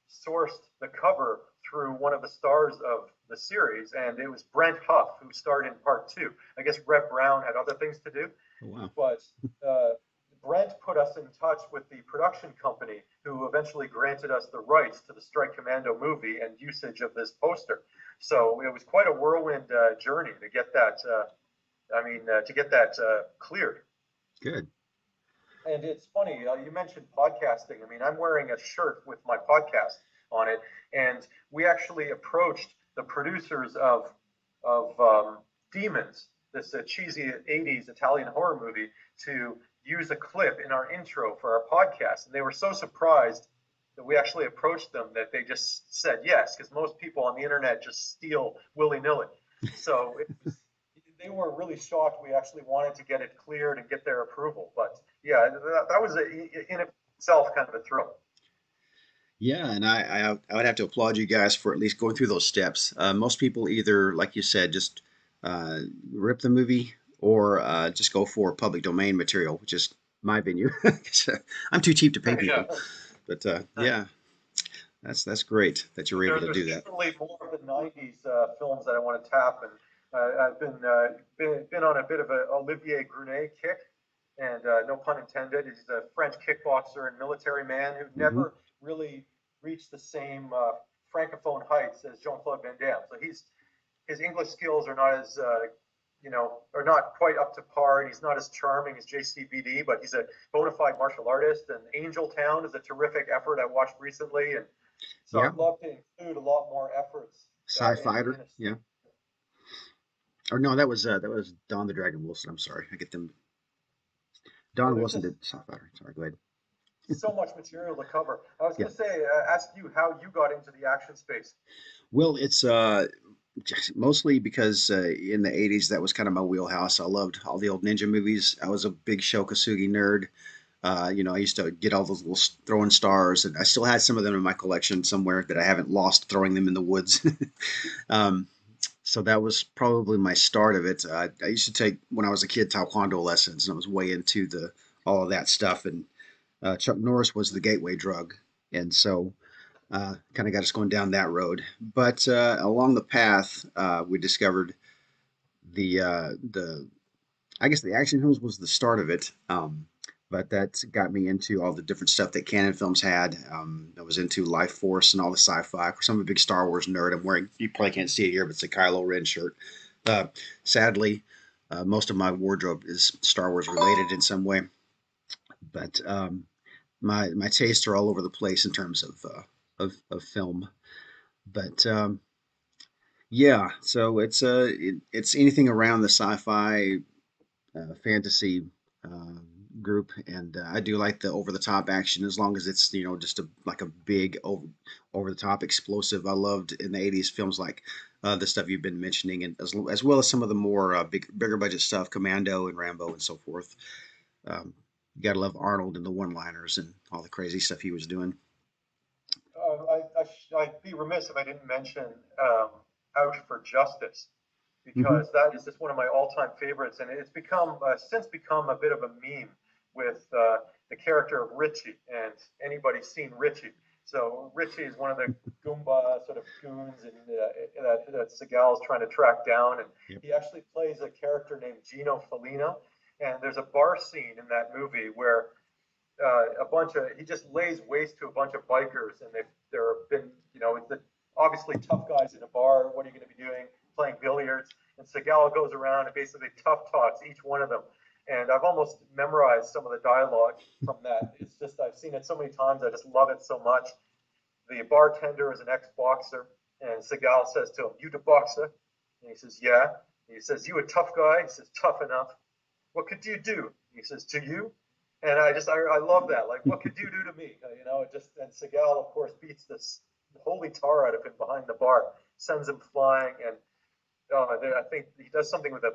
sourced the cover through one of the stars of the series, and it was Brent Huff who starred in part 2. I guess Reb Brown had other things to do, Wow. but Brent put us in touch with the production company who eventually granted us the rights to the Strike Commando movie and usage of this poster. So it was quite a whirlwind journey to get that. To get that cleared. Good. And it's funny, you mentioned podcasting. I mean, I'm wearing a shirt with my podcast on it, and we actually approached the producers of Demons, this cheesy 80s Italian horror movie, to use a clip in our intro for our podcast. And they were so surprised that we actually approached them that they just said yes, because most people on the internet just steal willy-nilly. So they were really shocked we actually wanted to get it cleared and get their approval. But yeah, that was in itself kind of a thrill. Yeah, and I would have to applaud you guys for at least going through those steps. Most people either, like you said, just rip the movie or just go for public domain material, which is my venue. I'm too cheap to pay people. Yeah. But yeah, that's great that you're able to do that. There's definitely more of the 90s films that I want to tap, and I've been on a bit of a Olivier Grunet kick, and no pun intended. He's a French kickboxer and military man who never really reached the same francophone heights as Jean-Claude Van Damme. So his English skills are not as are not quite up to par, and he's not as charming as JCVD, but he's a bona fide martial artist. And Angel Town is a terrific effort I watched recently, and so I'd love to include a lot more efforts. Sci-Fighter, yeah. Or no, that was Don the Dragon Wilson. I'm sorry, I get them. Don Wilson did Sci-Fighter. Sorry, go ahead. So much material to cover. I was going to say, ask you how you got into the action space. Well, it's mostly because in the 80s, that was kind of my wheelhouse. I loved all the old ninja movies. I was a big Shokasugi nerd. I used to get all those little throwing stars, and I still had some of them in my collection somewhere that I haven't lost throwing them in the woods. So that was probably my start of it. I used to take, when I was a kid, Taekwondo lessons, and I was way into all of that stuff. And Chuck Norris was the gateway drug, and so kind of got us going down that road. But along the path, we discovered I guess the action films was the start of it. But that got me into all the different stuff that Canon Films had. I was into Life Force and all the sci-fi. Of course, I'm a big Star Wars nerd. I'm wearing, you probably can't see it here, but it's a Kylo Ren shirt. Sadly, most of my wardrobe is Star Wars related in some way. But my tastes are all over the place in terms of film. But yeah, so it's anything around the sci-fi, fantasy group, and I do like the over-the-top action as long as it's just like a big over-the-top explosive. I loved in the 80s films like the stuff you've been mentioning, and as well as some of the more bigger budget stuff, Commando and Rambo and so forth. You gotta love Arnold and the one-liners and all the crazy stuff he was doing. I'd be remiss if I didn't mention Out for Justice, because that is just one of my all-time favorites, and it's become since become a bit of a meme with the character of Richie, and anybody's seen Richie. So Richie is one of the Goomba sort of goons that Seagal's trying to track down, and he actually plays a character named Gino Felino. And there's a bar scene in that movie where he just lays waste to a bunch of bikers, and there have been obviously tough guys in a bar. What are you going to be doing? Playing billiards. And Seagal goes around and basically tough talks each one of them. And I've almost memorized some of the dialogue from that. It's just, I've seen it so many times. I just love it so much. The bartender is an ex-boxer, and Seagal says to him, "You the boxer?" And he says, "Yeah." And he says, "You a tough guy?" He says, "Tough enough." "What could you do?" He says, "To you?" And I love that. Like, what could you do to me? And Seagal, of course, beats this holy tar out of him behind the bar, sends him flying, and I think he does something with a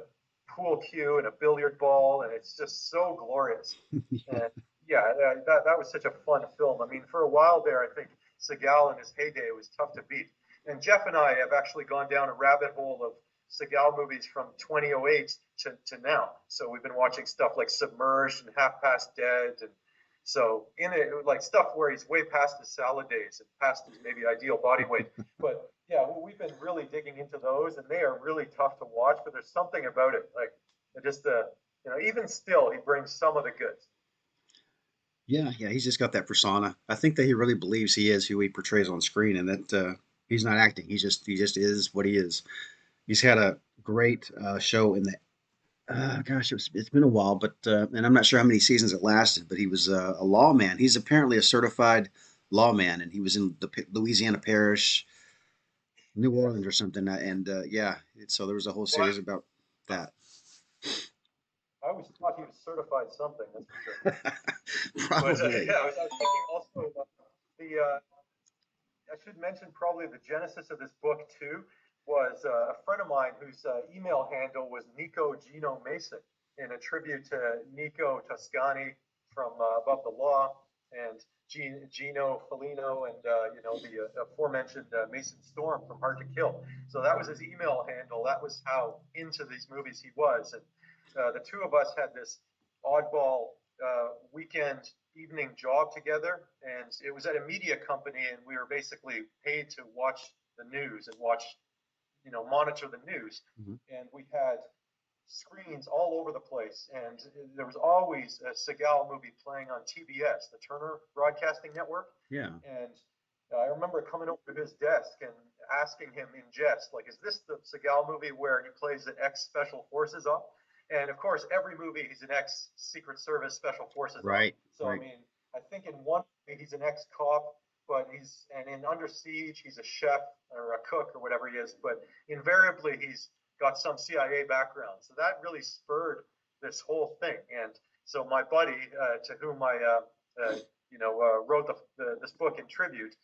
pool cue and a billiard ball, and it's just so glorious. And yeah, that was such a fun film. I mean, for a while there, I think Seagal in his heyday was tough to beat. And Jeff and I have actually gone down a rabbit hole of Seagal movies from 2008 to now. So we've been watching stuff like Submerged and Half Past Dead, and So in it, like stuff where he's way past his salad days and past his maybe ideal body weight. But yeah, we've been really digging into those, and they are really tough to watch. But there's something about it, like just even still, he brings some of the goods. Yeah, he's just got that persona. I think that he really believes he is who he portrays on screen, and that he's not acting. He just is what he is. He's had a great show in the gosh, it's been a while, but and I'm not sure how many seasons it lasted, but he was a lawman. He's apparently a certified lawman, and he was in the Louisiana Parish, New Orleans or something. And yeah, so there was a whole series about that. I always thought he was certified something. That's for sure. Probably. But yeah, I was thinking also I should mention probably the genesis of this book too was a friend of mine whose email handle was Nico Gino Mason, in a tribute to Nico Toscani from Above the Law, and Gino Felino, and the aforementioned Mason Storm from Hard to Kill. So that was his email handle. That was how into these movies he was. And the two of us had this oddball weekend evening job together, and it was at a media company, and we were basically paid to watch the news and monitor the news. Mhm. And we had screens all over the place, and there was always a Seagal movie playing on TBS, the Turner Broadcasting Network. Yeah. And I remember coming over to his desk and asking him in jest, like, is this the Seagal movie where he plays an ex-Special Forces op? And of course, every movie he's an ex-Secret Service Special Forces op. Right. So, right. I mean, I think in one movie he's an ex-cop, and in Under Siege he's a chef or a cook or whatever he is, but invariably he's got some CIA background. So that really spurred this whole thing. And so my buddy, to whom I wrote this book in tribute,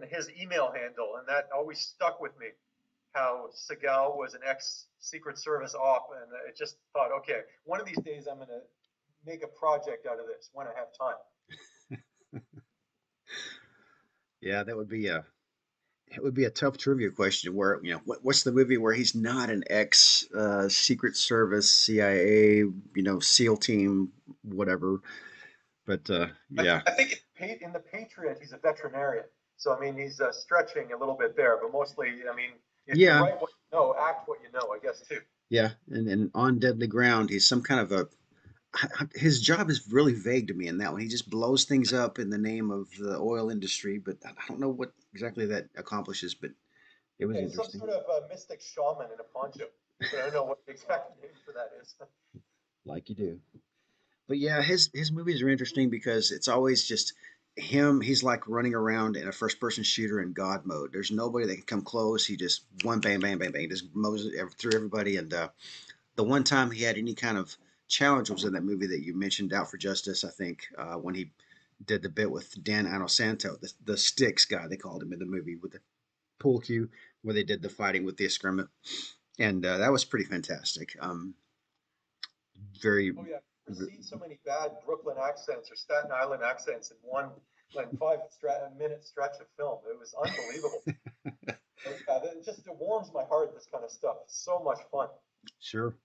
his email handle, and that always stuck with me, how Seagal was an ex-Secret Service op, and I just thought, okay, one of these days I'm going to make a project out of this when I have time. Yeah, that would be a tough trivia question. Where what's the movie where he's not an ex Secret Service, CIA, SEAL team, whatever. But yeah, I think in the Patriot he's a veterinarian. So I mean he's stretching a little bit there, but mostly I mean if you write what you know, act what you know, I guess too. Yeah, and on Deadly Ground, he's some kind of his job is really vague to me in that one. He just blows things up in the name of the oil industry, but I don't know what exactly that accomplishes, but it was interesting. Some sort of a mystic shaman in a poncho. But I don't know what the exact name for that is. Like you do. But yeah, his movies are interesting because it's always just him. He's like running around in a first person shooter in God mode. There's nobody that can come close. He just one bang, bang, bang, bang, just mows it through everybody. And the one time he had any kind of challenge was in that movie that you mentioned, Out for Justice, I think, when he did the bit with Dan Inosanto, the Sticks guy, they called him in the movie, with the pool cue where they did the fighting with the excrement. And that was pretty fantastic. Very. Oh yeah, I've seen so many bad Brooklyn accents or Staten Island accents in one like 5-minute stretch of film. It was unbelievable. It warms my heart. This kind of stuff. It's so much fun. Sure.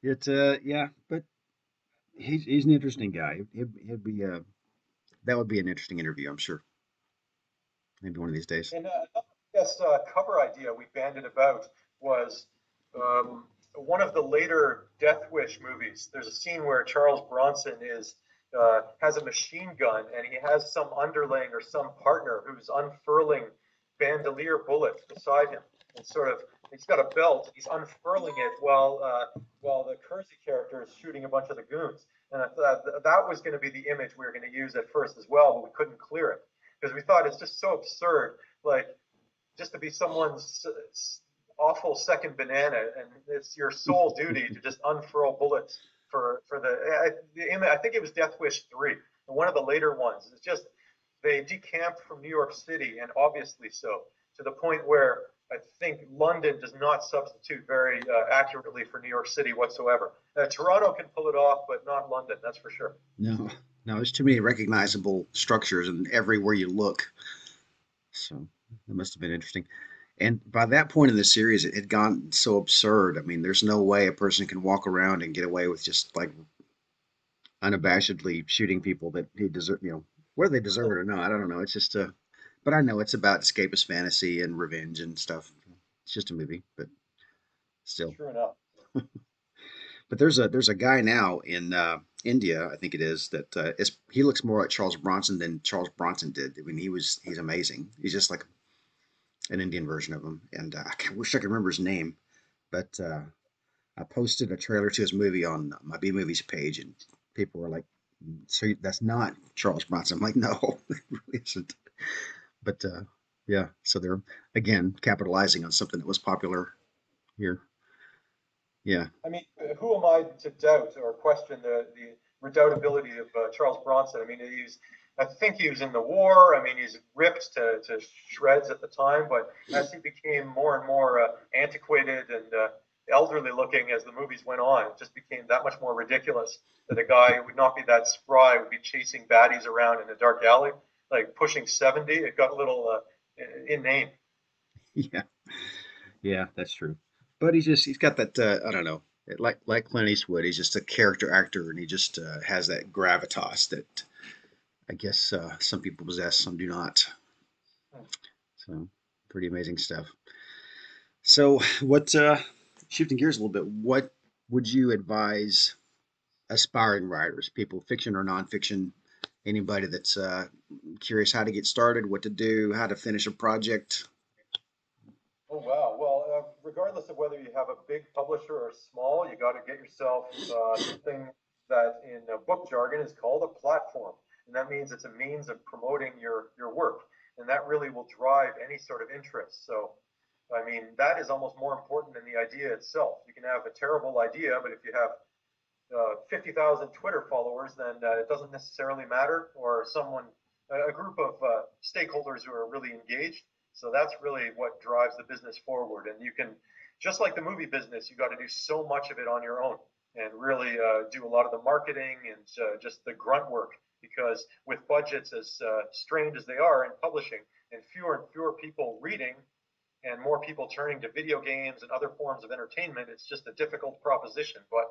It's but he's an interesting guy. He'd be that would be an interesting interview, I'm sure. Maybe one of these days. And another cover idea we banded about was one of the later Death Wish movies. There's a scene where Charles Bronson has a machine gun, and he has some underling or some partner who's unfurling bandolier bullets beside him, and he's got a belt. He's unfurling it while the Kersey character is shooting a bunch of the goons. And I thought that was going to be the image we were going to use at first as well, but we couldn't clear it because we thought it's just so absurd, like just to be someone's awful second banana, and it's your sole duty to just unfurl bullets for the image. I think it was Death Wish 3, one of the later ones. It's just they decamped from New York City, and obviously so, to the point where I think London does not substitute very accurately for New York City whatsoever. Toronto can pull it off, but not London, that's for sure. No, there's too many recognizable structures and everywhere you look. So that must have been interesting. And by that point in the series, it had gone so absurd. I mean, there's no way a person can walk around and get away with just like unabashedly shooting people that he deserve, whether they deserve it or not, I don't know. It's just but I know it's about escapist fantasy and revenge and stuff. It's just a movie, but still. True enough. But there's a guy now in India, I think it is, that he looks more like Charles Bronson than Charles Bronson did. I mean, he's amazing. He's just like an Indian version of him, and I wish I could remember his name, but I posted a trailer to his movie on my B Movies page, and people were like, "So that's not Charles Bronson?" I'm like, "No, it really isn't." But yeah, so they're again capitalizing on something that was popular here. Yeah, I mean, who am I to doubt or question the redoubtability of Charles Bronson? I mean, I think he was in the war. I mean, he's ripped to shreds at the time, but as he became more and more antiquated and elderly looking as the movies went on, it just became that much more ridiculous that a guy who would not be that spry would be chasing baddies around in a dark alley, like pushing 70. It got a little inane. yeah, yeah, that's true. But he's got that I don't know, like Clint Eastwood. He's just a character actor, and he just has that gravitas that I guess some people possess, some do not. So pretty amazing stuff. So what? Shifting gears a little bit, what would you advise aspiring writers, people, fiction or nonfiction, anybody that's curious how to get started, what to do, how to finish a project? Oh wow. Well, regardless of whether you have a big publisher or small, you got to get yourself something that in book jargon is called a platform, and that means it's a means of promoting your work, and that really will drive any sort of interest. So, I mean, that is almost more important than the idea itself. You can have a terrible idea, but if you have 50,000 Twitter followers, then it doesn't necessarily matter, or a group of stakeholders who are really engaged. So that's really what drives the business forward. And you can, just like the movie business, you got to do so much of it on your own and really do a lot of the marketing and just the grunt work. Because with budgets as strained as they are in publishing, and fewer people reading, and more people turning to video games and other forms of entertainment, it's just a difficult proposition. But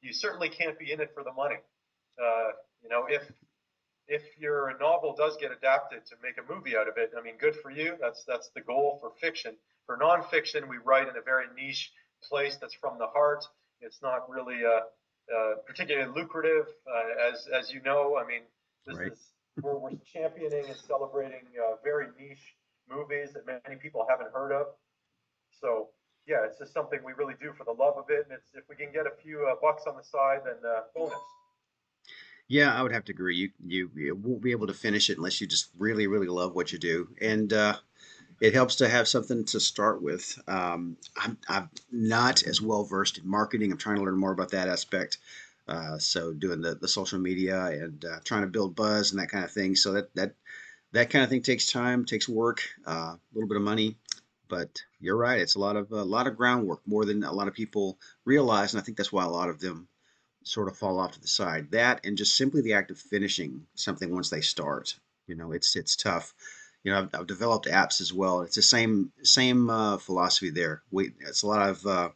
you certainly can't be in it for the money. If your novel does get adapted to make a movie out of it, I mean, good for you. That's the goal for fiction. For nonfiction, we write in a very niche place that's from the heart. It's not really particularly lucrative, as you know. I mean, this Right. is we're championing and celebrating very niche movies that many people haven't heard of. So yeah, it's just something we really do for the love of it, and it's if we can get a few bucks on the side, then bonus. Yeah, I would have to agree. You won't be able to finish it unless you just really, really love what you do. And it helps to have something to start with. I'm not as well versed in marketing. I'm trying to learn more about that aspect. So doing the social media and trying to build buzz and that kind of thing. So that kind of thing takes time, takes work, a little bit of money. But you're right. It's a lot of groundwork, more than a lot of people realize, and I think that's why a lot of them sort of fall off to the side. That and just simply the act of finishing something once they start. It's tough. I've developed apps as well. It's the same philosophy there. It's a lot of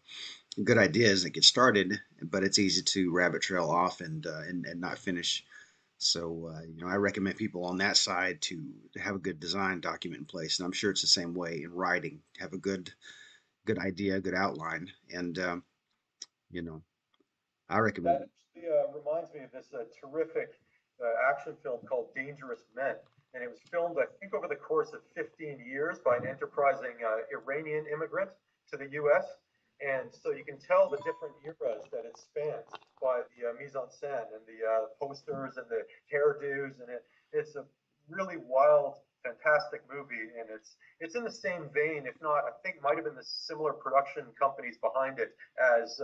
good ideas that get started, but it's easy to rabbit trail off and not finish. So I recommend people on that side to have a good design document in place, and I'm sure it's the same way in writing. Have a good idea, good outline, and you know I recommend. That actually reminds me of this terrific action film called Dangerous Men. And it was filmed, I think, over the course of 15 years by an enterprising Iranian immigrant to the US. And so you can tell the different eras that it spans by the mise en scène and the posters and the hairdos. And it's a really wild, fantastic movie. And it's in the same vein, if not, I think might have been the similar production companies behind it as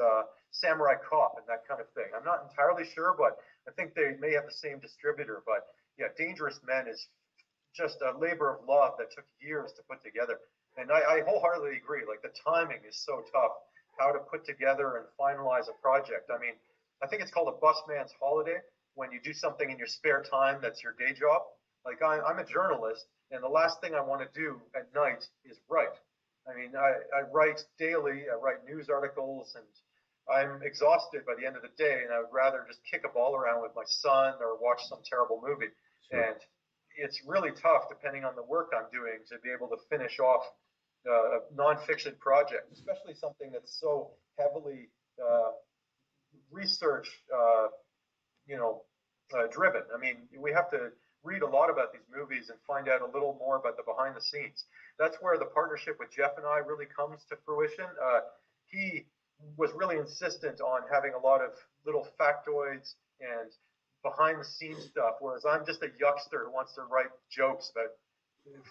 Samurai Cop and that kind of thing. I'm not entirely sure, but I think they may have the same distributor. But yeah, Dangerous Men is just a labor of love that took years to put together. And I wholeheartedly agree. Like the timing is so tough, how to put together and finalize a project. I mean, I think it's called a busman's holiday when you do something in your spare time that's your day job. Like I'm a journalist, and the last thing I want to do at night is write. I mean, I write daily. I write news articles and I'm exhausted by the end of the day, and I would rather just kick a ball around with my son or watch some terrible movie. Sure. And it's really tough, depending on the work I'm doing, to be able to finish off a nonfiction project, especially something that's so heavily research, driven. I mean, we have to read a lot about these movies and find out a little more about the behind the scenes. That's where the partnership with Jeff and I really comes to fruition. He was really insistent on having a lot of little factoids and behind the scenes stuff, whereas I'm just a youngster who wants to write jokes about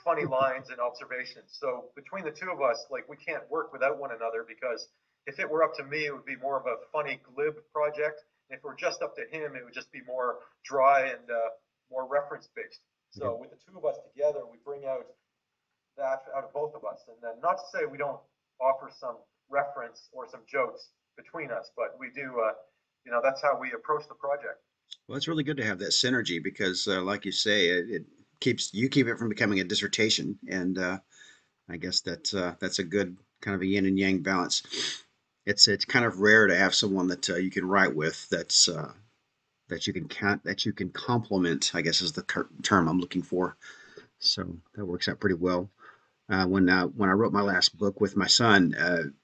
funny lines and observations. So between the two of us, like, we can't work without one another, because if it were up to me, it would be more of a funny, glib project. If it were just up to him, it would just be more dry and more reference based. So with the two of us together, we bring out that out of both of us. And then, not to say we don't offer some reference or some jokes between us, but we do, that's how we approach the project. Well, it's really good to have that synergy because, like you say, it keeps it from becoming a dissertation, and I guess that's a good kind of a yin and yang balance. It's kind of rare to have someone that you can write with that you can compliment, I guess is the term I'm looking for. So that works out pretty well. When I wrote my last book with my son,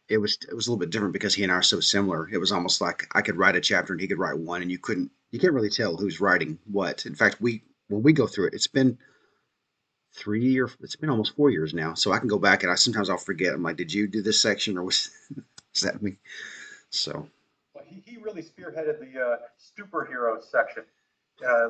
it was a little bit different because he and I are so similar. It was almost like I could write a chapter and he could write one, and you can't really tell who's writing what. In fact, when we go through it, it's been almost 4 years now. So I can go back and sometimes I'll forget. I'm like, did you do this section, or was that me? So. Well, he really spearheaded the superhero section,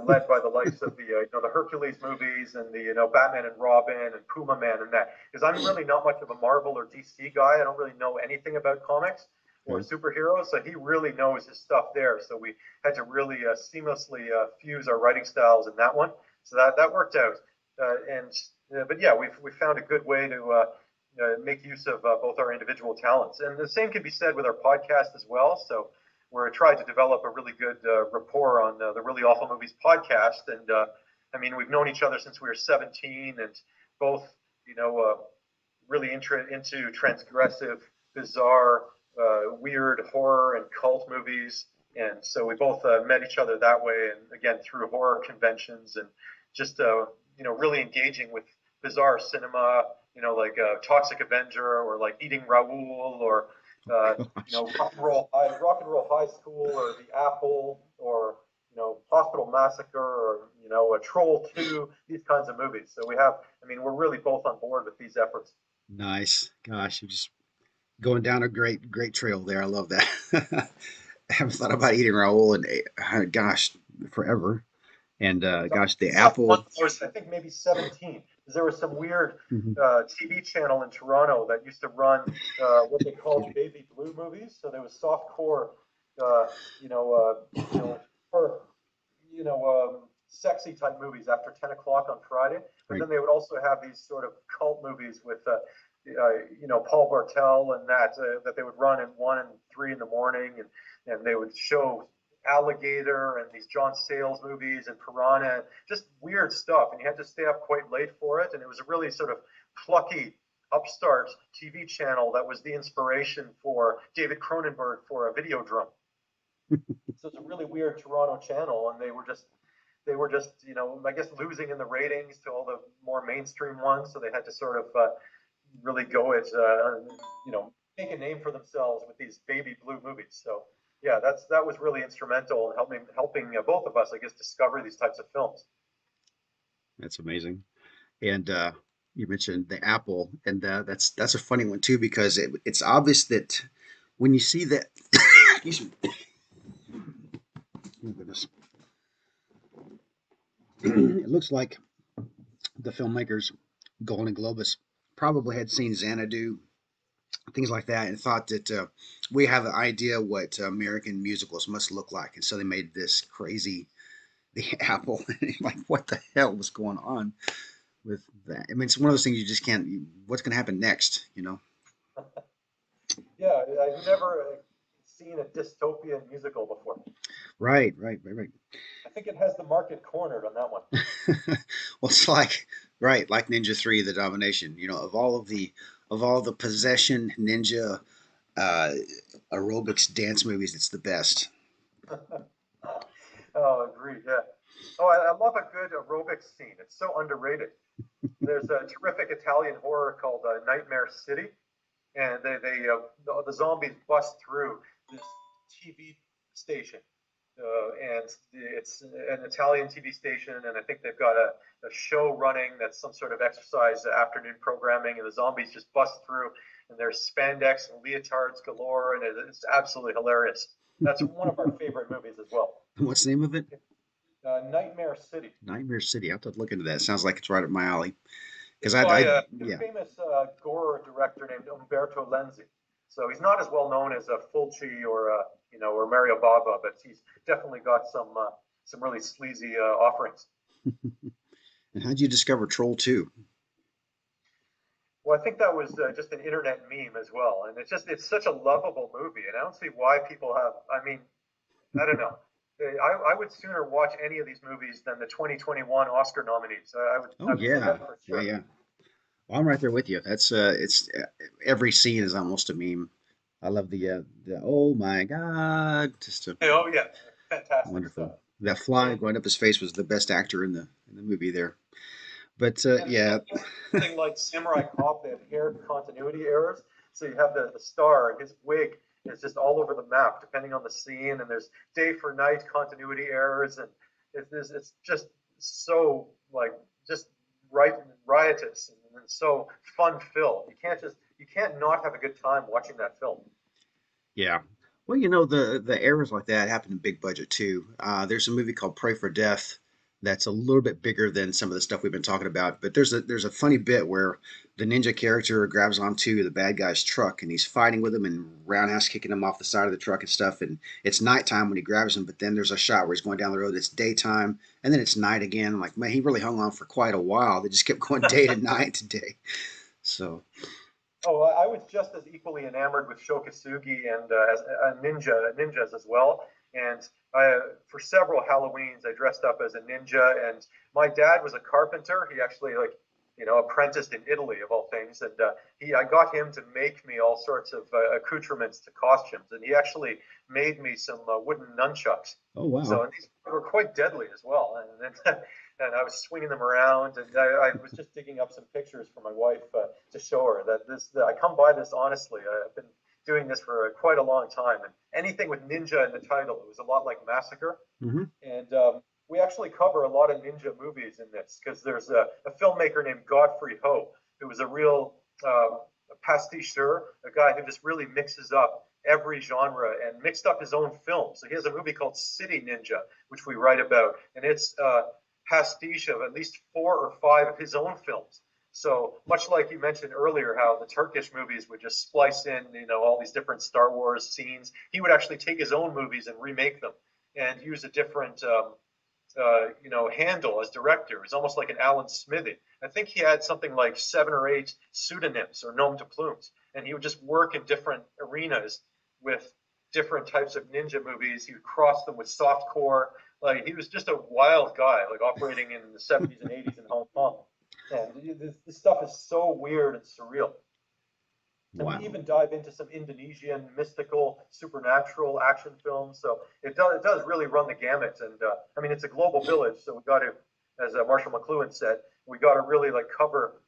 led by the likes of the Hercules movies and the Batman and Robin and Puma Man and that. Because I'm really not much of a Marvel or DC guy. I don't really know anything about comics or superheroes, so he really knows his stuff there. So we had to really seamlessly fuse our writing styles in that one. So that worked out. But yeah, we found a good way to make use of both our individual talents. And the same can be said with our podcast as well. So we're trying to develop a really good rapport on the Really Awful Movies podcast. And I mean, we've known each other since we were 17, and both, really into transgressive, bizarre, weird horror and cult movies. And so we both met each other that way, and again, through horror conventions, and just really engaging with bizarre cinema, like Toxic Avenger, or like Eating Raoul, or Rock and Roll High School, or The Apple, or Hospital Massacre, or a Troll 2, these kinds of movies. So we're really both on board with these efforts. Nice. Gosh, you're just going down a great trail there. I love that. I haven't thought about Eating Raoul in forever. And the Apple. I think maybe 17. Because there was some weird TV channel in Toronto that used to run what they called baby blue movies. So there was softcore, sexy type movies after 10 o'clock on Friday. But then they would also have these sort of cult movies with, Paul Bartel and that they would run at 1 and 3 in the morning, and they would show Alligator and these John Sayles movies and Piranha, just weird stuff, and you had to stay up quite late for it. And it was a really sort of plucky upstart TV channel that was the inspiration for David Cronenberg for a Videodrome. So it's a really weird Toronto channel, and they were just I guess losing in the ratings to all the more mainstream ones, so they had to sort of really go at make a name for themselves with these baby blue movies. So yeah, that was really instrumental in helping both of us, I guess, discover these types of films. That's amazing. And you mentioned the Apple, and that's a funny one too, because it's obvious that when you see that, excuse me, oh goodness, it looks like the filmmakers, Golden Globus, probably had seen Xanadu, things like that, and thought that we have an idea what American musicals must look like, and so they made this crazy, the Apple. Like, what the hell was going on with that? I mean, it's one of those things you just can't. What's going to happen next? Yeah, I've never seen a dystopian musical before. Right. I think it has the market cornered on that one. Well, it's like Ninja 3: The Domination. Of all the possession ninja uh, aerobics dance movies, it's the best. Oh, agreed. Yeah. Oh, I love a good aerobics scene. It's so underrated. There's a terrific Italian horror called Nightmare City, and the zombies bust through this TV station, and it's an Italian TV station, and I think they've got a show running that's some sort of exercise afternoon programming, and the zombies just bust through, and there's spandex and leotards galore, and it's absolutely hilarious. That's one of our favorite movies as well. What's the name of it? Nightmare City. Nightmare City. I have to look into that. Sounds like it's right up my alley. Because It's by a yeah. famous gore director named Umberto Lenzi. So he's not as well known as Fulci or or Mario Bava, but he's definitely got some really sleazy offerings. And how'd you discover Troll 2? Well, I think that was just an internet meme as well, and it's such a lovable movie, and I don't see why people have. I mean, I don't know. I would sooner watch any of these movies than the 2021 Oscar nominees. I would. Oh I would say yeah, that for sure. yeah. Well, I'm right there with you. That's it's every scene is almost a meme. I love the oh my god, just Oh yeah, fantastic wonderful. stuff. That fly going up his face was the best actor in the movie there. But yeah, Something like Samurai Cop, they have hair continuity errors. So you have the star, and his wig is just all over the map, depending on the scene. And there's day for night continuity errors, and it's just so like just riotous and so fun filled. You can't not have a good time watching that film. yeah. Well, the errors like that happen in big budget too. There's a movie called Pray for Death that's a little bit bigger than some of the stuff we've been talking about. But there's a funny bit where the ninja character grabs onto the bad guy's truck and he's fighting with him and roundhouse kicking him off the side of the truck and stuff. And it's nighttime when he grabs him, but then there's a shot where he's going down the road. It's daytime, and then it's night again. I'm like, man, he really hung on for quite a while. They just kept going day to night to day. So Oh, I was just as equally enamored with Shokasugi and as ninjas as well. And for several Halloweens, I dressed up as a ninja. And my dad was a carpenter. He actually apprenticed in Italy of all things. And I got him to make me all sorts of accoutrements to costumes. And he actually made me some wooden nunchucks. oh wow. So and these were quite deadly as well. And I was swinging them around, and I was just digging up some pictures for my wife to show her that I come by this honestly. I've been doing this for quite a long time, and anything with ninja in the title, it was a lot like Massacre. Hmm. And we actually cover a lot of ninja movies in this because there's a filmmaker named Godfrey Ho, who was a real pasticheur, a guy who just really mixes up every genre and mixed up his own film. So he has a movie called City Ninja, which we write about, and it's pastiche of at least 4 or 5 of his own films. So much like you mentioned earlier, how the Turkish movies would just splice in, all these different Star Wars scenes, he would actually take his own movies and remake them and use a different, handle as director. It's almost like an Alan Smithy. I think he had something like 7 or 8 pseudonyms or nom de plumes, and he would just work in different arenas with different types of ninja movies. He would cross them with softcore. Like he was just a wild guy, like operating in the 70s and 80s in Hong Kong. And this stuff is so weird and surreal. And Wow. we even dive into some Indonesian mystical, supernatural action films. So it does really run the gamut. And I mean, it's a global village, so we got to, as Marshall McLuhan said, we got to really cover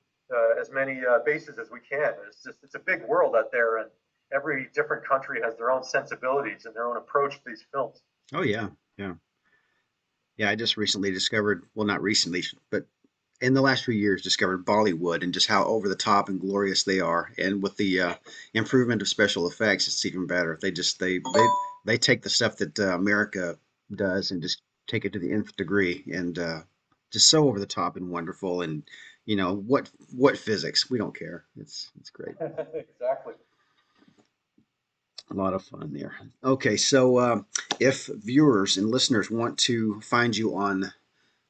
as many bases as we can. It's a big world out there, and every different country has their own sensibilities and their own approach to these films. Oh yeah, yeah. Yeah, I just recently discovered, well, not recently, but in the last few years, discovered Bollywood and just how over the top and glorious they are. And with the improvement of special effects, it's even better. They take the stuff that America does and just take it to the nth degree, and just so over the top and wonderful. And what physics? We don't care. It's great. Exactly. A lot of fun there. Okay, so if viewers and listeners want to find you on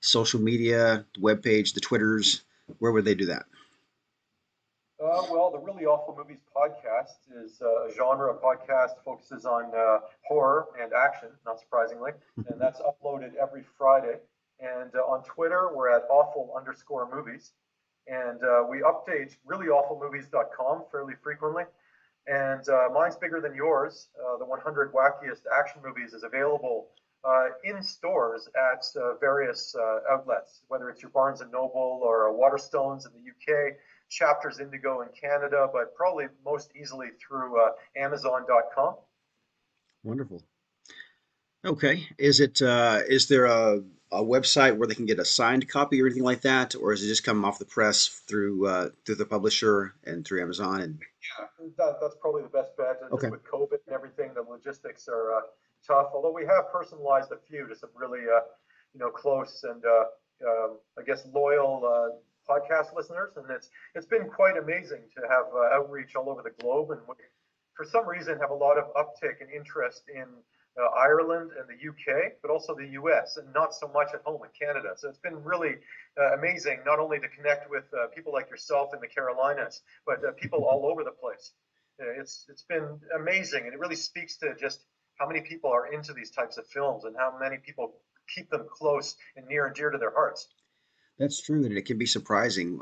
social media, the webpage, the Twitters, where would they do that? Well, the Really Awful Movies podcast is a genre podcast, focuses on horror and action, not surprisingly, and that's uploaded every Friday. And on Twitter, we're at awful_movies, and we update reallyawfulmovies.com fairly frequently. And mine's bigger than yours. The 100 Wackiest Action Movies is available in stores at various outlets, whether it's your Barnes & Noble or Waterstones in the UK, Chapters Indigo in Canada, but probably most easily through Amazon.com. Wonderful. Okay. Is there a website where they can get a signed copy or anything like that, or is it just coming off the press through the publisher and through Amazon? And That's probably the best bet. Just okay. with COVID and everything, the logistics are tough. Although we have personalized a few to some really, close and I guess loyal podcast listeners, and it's been quite amazing to have outreach all over the globe, and we, for some reason, have a lot of uptick and interest in Ireland and the UK, but also the US, and not so much at home in Canada. So it's been really amazing, not only to connect with people like yourself in the Carolinas, but people all over the place. It's been amazing, and it really speaks to just how many people are into these types of films and how many people keep them close and near and dear to their hearts. That's true, and it can be surprising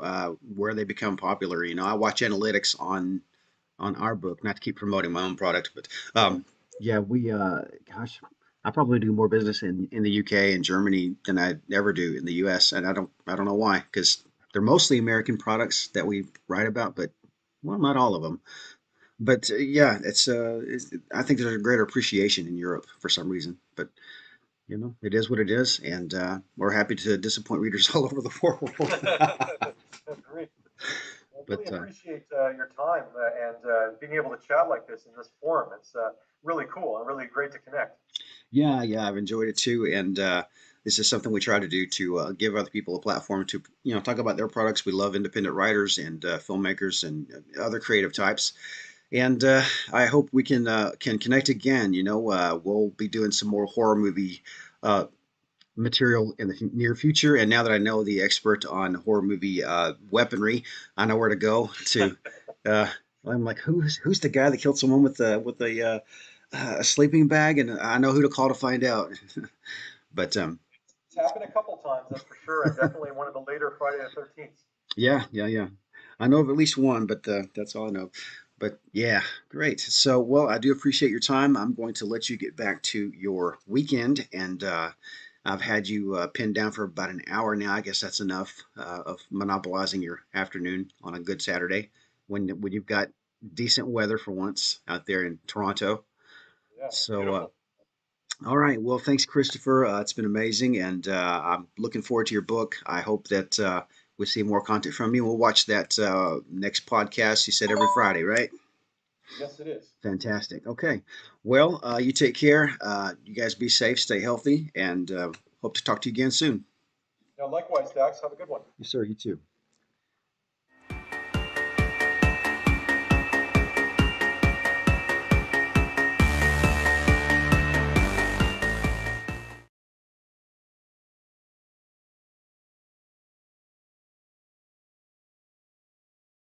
where they become popular. You know, I watch analytics on our book, not to keep promoting my own product, but yeah, gosh, I probably do more business in the UK and Germany than I ever do in the US, and I don't know why, because they're mostly American products that we write about, but well, not all of them. But yeah, I think there's a greater appreciation in Europe for some reason, but you know, it is what it is, and we're happy to disappoint readers all over the world. Great. I But really appreciate your time and being able to chat like this in this forum. It's really cool and really great to connect. yeah, I've enjoyed it too, and this is something we try to do to give other people a platform to, you know, talk about their products. We love independent writers and filmmakers and other creative types, and I hope we can connect again. You know, we'll be doing some more horror movie material in the near future, and now that I know the expert on horror movie weaponry, I know where to go to. I'm like, who's the guy that killed someone with a sleeping bag, and I know who to call to find out. But It's happened a couple times, that's for sure, and definitely one of the later Friday the 13th. yeah. I know of at least one, but that's all I know. But yeah, great. So, well, I do appreciate your time. I'm going to let you get back to your weekend, and I've had you pinned down for about an hour now. I guess that's enough of monopolizing your afternoon on a good Saturday when you've got decent weather for once out there in Toronto. Yeah, So, beautiful. all right. Well, thanks, Christopher. It's been amazing, and I'm looking forward to your book. I hope that we see more content from you. We'll watch that next podcast. You said every Friday, right? Yes, it is. Fantastic. Okay. Well, you take care. You guys be safe, stay healthy, and hope to talk to you again soon. Now, likewise, Dax, have a good one. Yes, sir. You too.